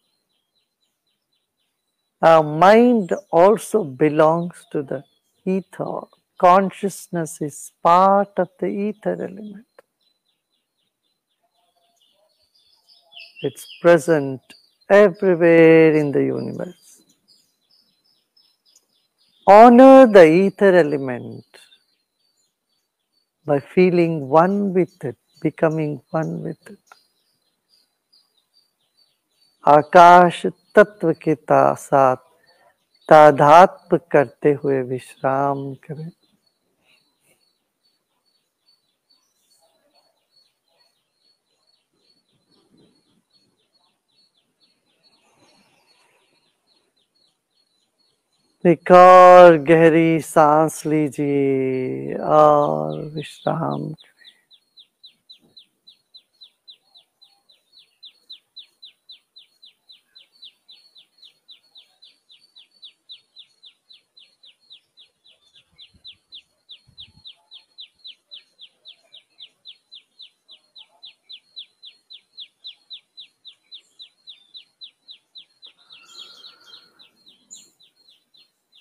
Our mind also belongs to the ether. Consciousness is part of the ether element. It's present everywhere in the universe. Honor the ether element by feeling one with it, becoming one with it. आकाश तत्व के साथ तादात्म्य करते हुए विश्राम करें। एक और गहरी सांस लीजिए और विश्राम करें।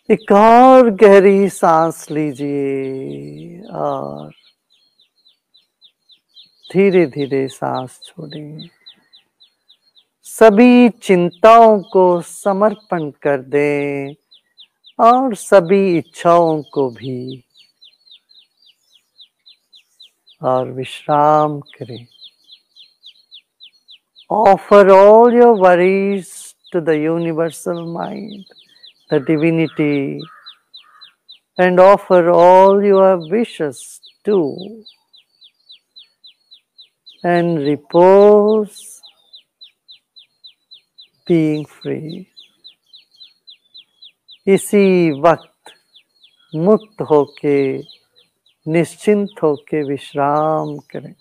एक और गहरी सांस लीजिए और धीरे धीरे सांस छोड़िए। सभी चिंताओं को समर्पण कर दें और सभी इच्छाओं को भी, और विश्राम करें। Offer all your worries to the universal mind, the divinity, and offer all your wishes too, and repose, being free. इसी वक्त मुक्त होके, निश्चिंत होके विश्राम करें।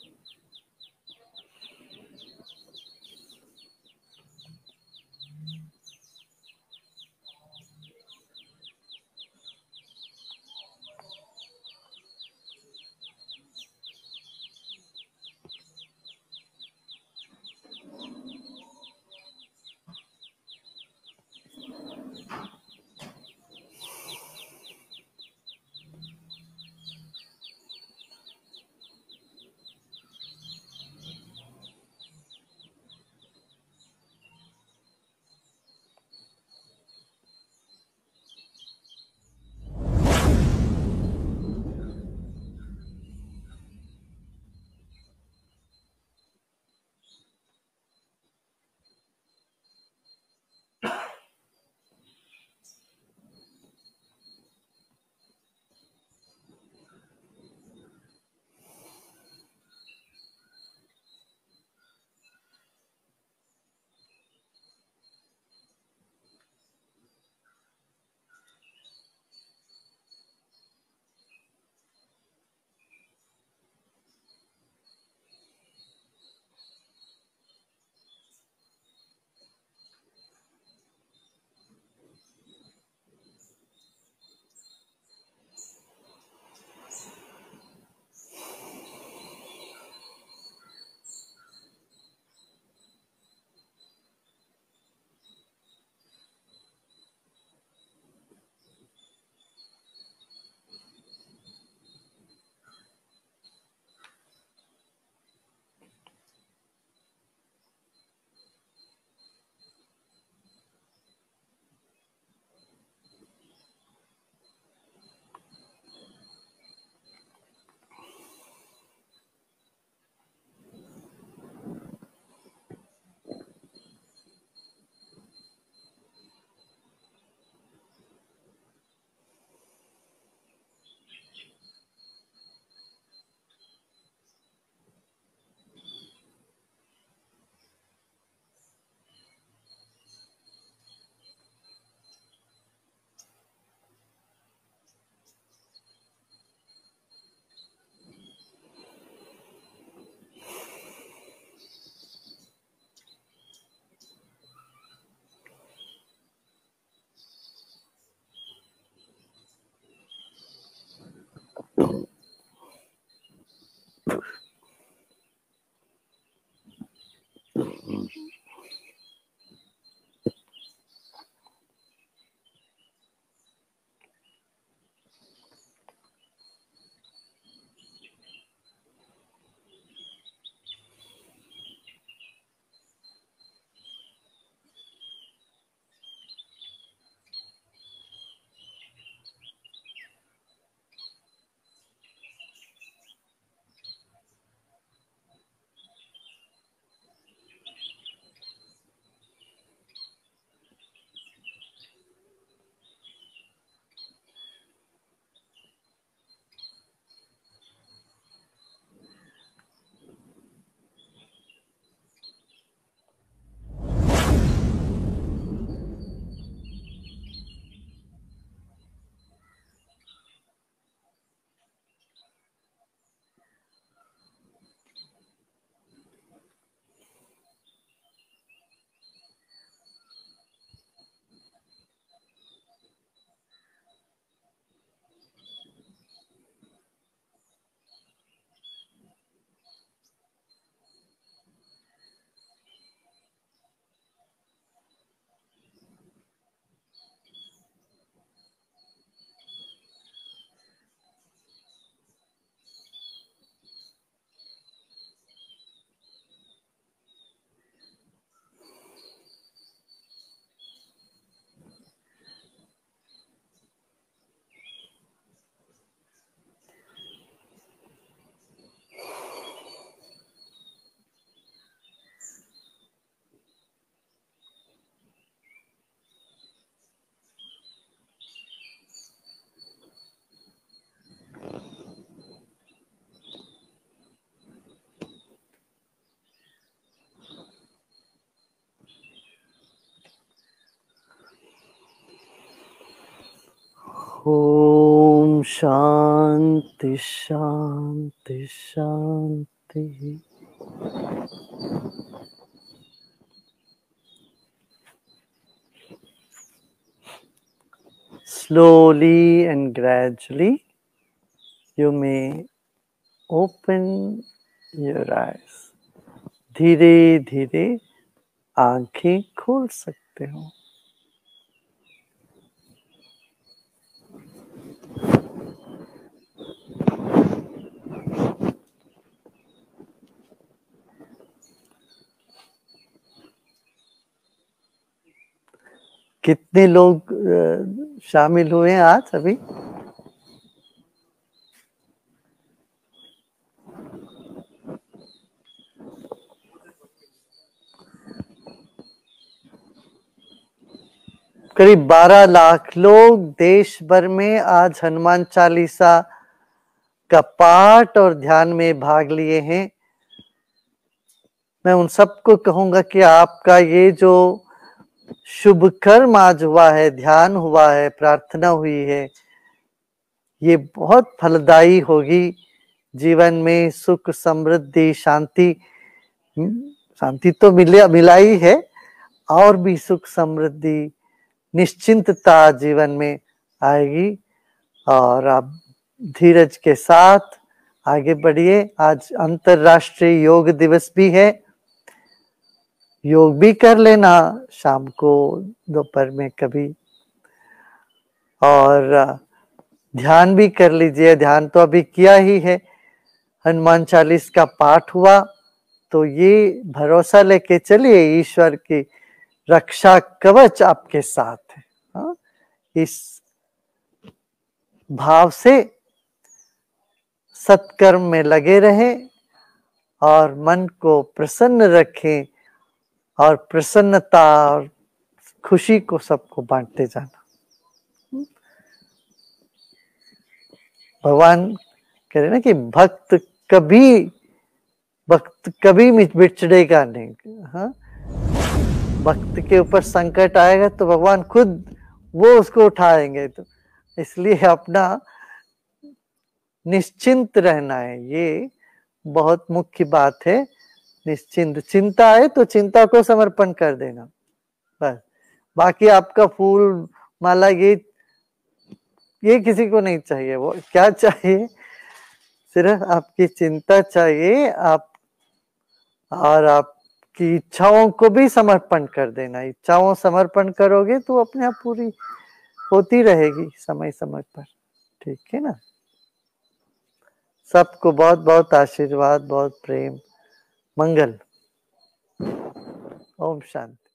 ओम शांति शांति शांति। Slowly and gradually you may open your eyes. धीरे धीरे आंखें खोल सकते हो। कितने लोग शामिल हुए हैं आज अभी? करीब 12 लाख लोग देश भर में आज हनुमान चालीसा का पाठ और ध्यान में भाग लिए हैं। मैं उन सबको कहूंगा कि आपका ये जो शुभ कर्म आज हुआ है, ध्यान हुआ है, प्रार्थना हुई है, ये बहुत फलदायी होगी। जीवन में सुख समृद्धि शांति तो मिला ही है, और भी सुख समृद्धि निश्चिंतता जीवन में आएगी। और आप धीरज के साथ आगे बढ़िए। आज अंतर्राष्ट्रीय योग दिवस भी है। योग भी कर लेना शाम को दोपहर में कभी, और ध्यान भी कर लीजिए। ध्यान तो अभी किया ही है, हनुमान चालीस का पाठ हुआ, तो ये भरोसा लेके चलिए ईश्वर की रक्षा कवच आपके साथ है। हाँ? इस भाव से सत्कर्म में लगे रहें और मन को प्रसन्न रखें, और प्रसन्नता और खुशी को सबको बांटते जाना। भगवान कह रहे ना कि भक्त कभी बिछड़ेगा नहीं। हाँ, भक्त के ऊपर संकट आएगा तो भगवान खुद वो उसको उठाएंगे। तो इसलिए अपना निश्चिंत रहना है, ये बहुत मुख्य बात है। निश्चिंत, चिंता है तो चिंता को समर्पण कर देना बस। बाकी आपका फूल माला ये किसी को नहीं चाहिए। वो क्या चाहिए, सिर्फ आपकी चिंता चाहिए। आप और आपकी इच्छाओं को भी समर्पण कर देना। इच्छाओं समर्पण करोगे तो अपने आप पूरी होती रहेगी समय समय पर। ठीक है ना? सबको बहुत बहुत आशीर्वाद, बहुत प्रेम, मंगल। ओम शांति।